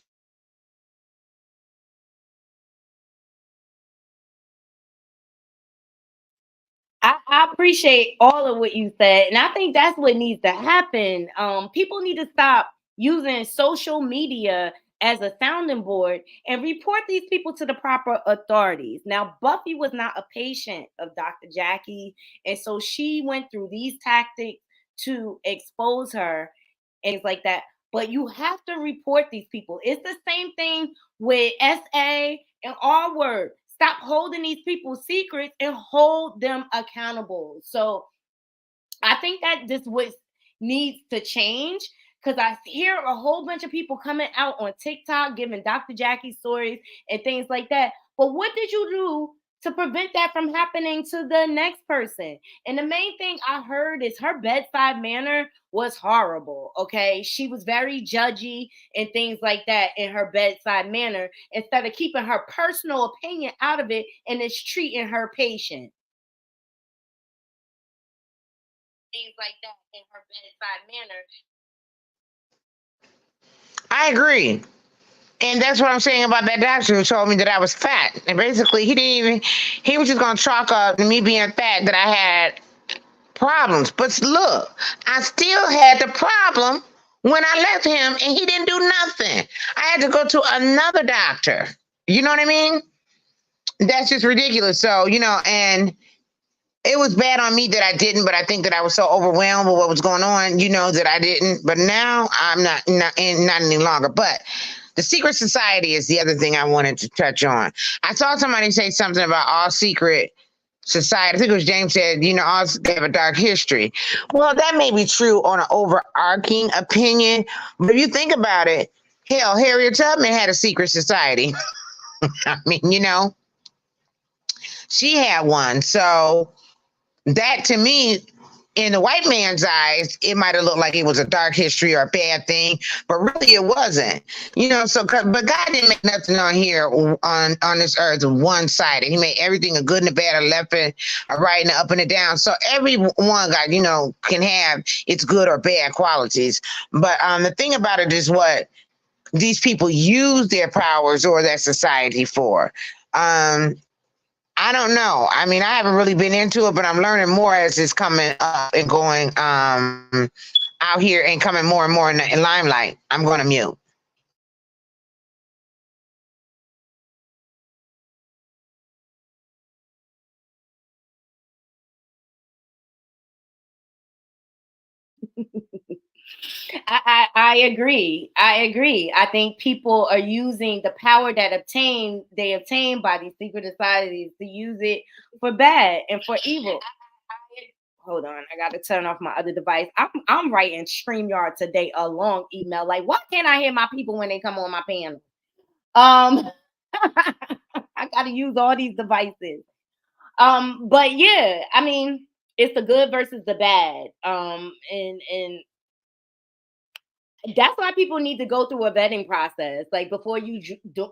I appreciate all of what you said, and I think that's what needs to happen. People need to stop using social media as a sounding board and report these people to the proper authorities. Now, Buffy was not a patient of Dr. Jackie, and so she went through these tactics to expose her and things like that. But you have to report these people. It's the same thing with SA and R Word. Stop holding these people's secrets and hold them accountable. So I think that this was needs to change, because I hear a whole bunch of people coming out on TikTok giving Dr. Jackie stories and things like that. But what did you do to prevent that from happening to the next person? And the main thing I heard is her bedside manner was horrible. Okay. She was very judgy and things like that in her bedside manner, instead of keeping her personal opinion out of it and is treating her patient. Things like that in her bedside manner.
I agree. And that's what I'm saying about that doctor who told me that I was fat. And basically, he was just going to chalk up to me being fat that I had problems. But look, I still had the problem when I left him and he didn't do nothing. I had to go to another doctor. You know what I mean? That's just ridiculous. So, you know, and it was bad on me that I didn't, but I think that I was so overwhelmed with what was going on, you know, that I didn't. But now I'm not any longer. But the secret society is the other thing I wanted to touch on. I saw somebody say something about all secret society. I think it was James said, you know, all they have a dark history. Well, that may be true on an overarching opinion, but if you think about it, hell, Harriet Tubman had a secret society. I mean, you know, she had one. So that to me, in the white man's eyes, it might have looked like it was a dark history or a bad thing, but really it wasn't. You know, so but God didn't make nothing on here on this earth one-sided. He made everything a good and a bad, a left and a right and a up and a down. So everyone got, you know, can have its good or bad qualities. But the thing about it is what these people use their powers or their society for. I don't know. I mean, I haven't really been into it, but I'm learning more as it's coming up and going out here and coming more and more in the limelight. I'm going to mute.
I agree. I agree. I think people are using the power that they obtain by these secret societies to use it for bad and for evil. Hold on, I got to turn off my other device. I'm writing StreamYard today a long email. Like, why can't I hear my people when they come on my panel? I got to use all these devices. But yeah, I mean, it's the good versus the bad. And that's why people need to go through a vetting process. Like before you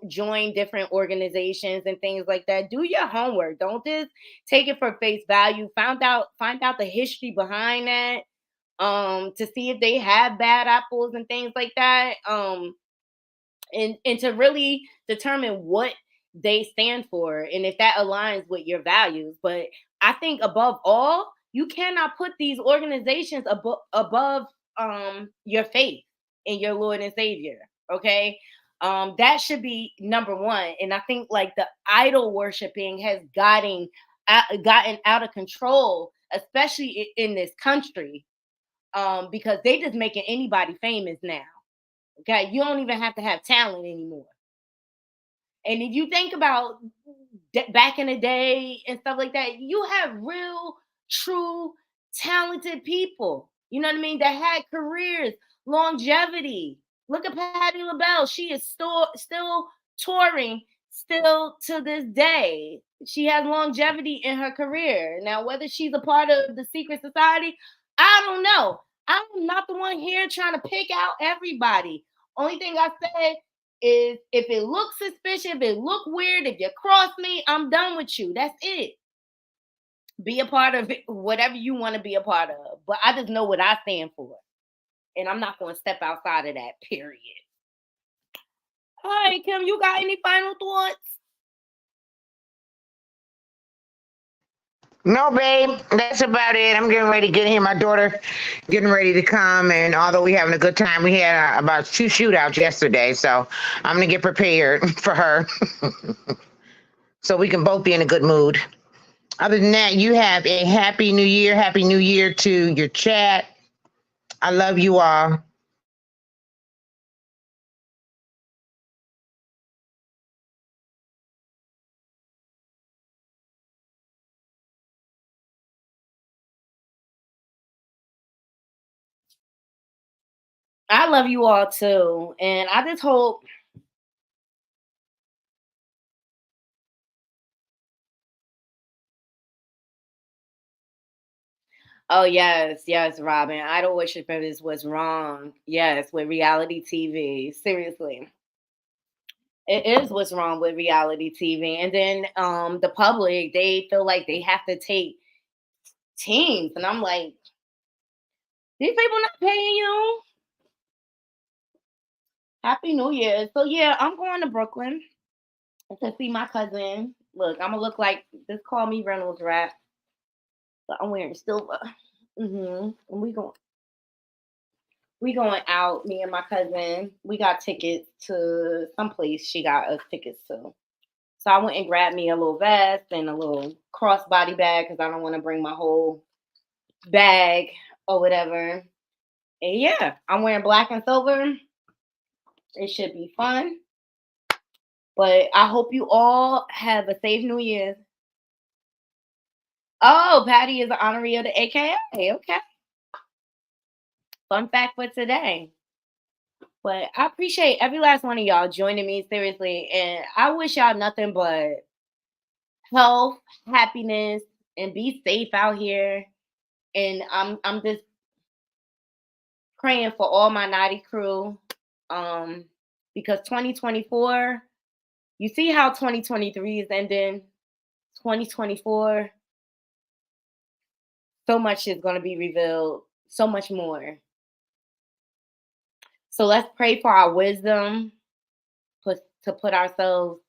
join different organizations and things like that, do your homework. Don't just take it for face value. Find out the history behind that, to see if they have bad apples and things like that. And to really determine what they stand for and if that aligns with your values. But I think above all, you cannot put these organizations above your faith in your Lord and Savior. Okay. That should be number one. And I think like the idol worshiping has gotten out of control especially in this country, because they just making anybody famous now. Okay, you don't even have to have talent anymore. And if you think about back in the day and stuff like that, you have real, true, talented people. You know what I mean? That had careers, longevity. Look at Patti LaBelle. She is still touring, still to this day. She has longevity in her career. Now, whether she's a part of the secret society, I don't know. I'm not the one here trying to pick out everybody. Only thing I said is if it looks suspicious, if it look weird, if you cross me, I'm done with you. That's it. Be a part of it, whatever you want to be a part of. But I just know what I stand for. And I'm not going to step outside of that, period. All right, Kim, you got any final thoughts?
No, babe, that's about it. I'm getting ready to get here. My daughter getting ready to come, and although we having a good time, we had about 2 shootouts yesterday, so I'm gonna get prepared for her, so we can both be in a good mood. Other than that, you have a happy new year. Happy New Year to your chat. I love you all.
I love you all too. And I just hope oh yes, Robin. Idol Worshippers was wrong. Yes, with reality TV. Seriously. It is what's wrong with reality TV. And then the public, they feel like they have to take teams. And I'm like, these people not paying you. Happy New Year. So yeah, I'm going to Brooklyn to see my cousin. Look, I'm gonna look like just call me Reynolds Wrap. But I'm wearing silver. And we going out, me and my cousin. We got tickets to some place she got us tickets to. So I went and grabbed me a little vest and a little crossbody bag because I don't want to bring my whole bag or whatever. And yeah, I'm wearing black and silver. It should be fun. But I hope you all have a safe New Year. Oh, Patty is an honoree of the AKA. Okay. Fun fact for today. But I appreciate every last one of y'all joining me, seriously. And I wish y'all nothing but health, happiness, and be safe out here. And I'm just praying for all my naughty crew. Because 2024, you see how 2023 is ending. 2024, so much is going to be revealed, so much more. So let's pray for our wisdom to put ourselves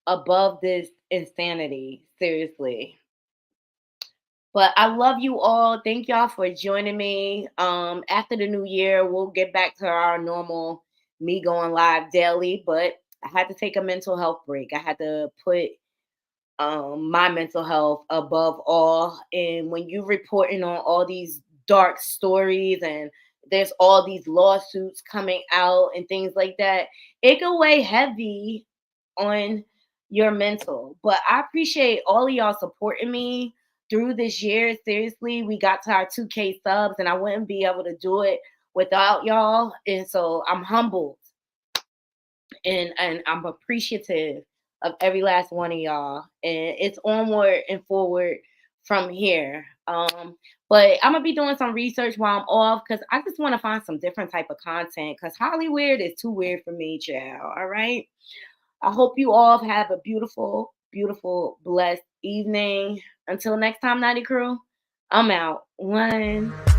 above this insanity, seriously. But I love you all. Thank y'all for joining me. After the new year, we'll get back to our normal me going live daily, but I had to take a mental health break. I had to put my mental health above all. And when you're reporting on all these dark stories and there's all these lawsuits coming out and things like that, it can weigh heavy on your mental. But I appreciate all of y'all supporting me through this year. Seriously, we got to our 2K subs and I wouldn't be able to do it without y'all. And so I'm humbled and I'm appreciative of every last one of y'all. And it's onward and forward from here. But I'm gonna be doing some research while I'm off because I just want to find some different type of content because Hollywood is too weird for me, child. All right. I hope you all have a beautiful, beautiful, blessed evening. Until next time, Naughty Crew, I'm out. 1.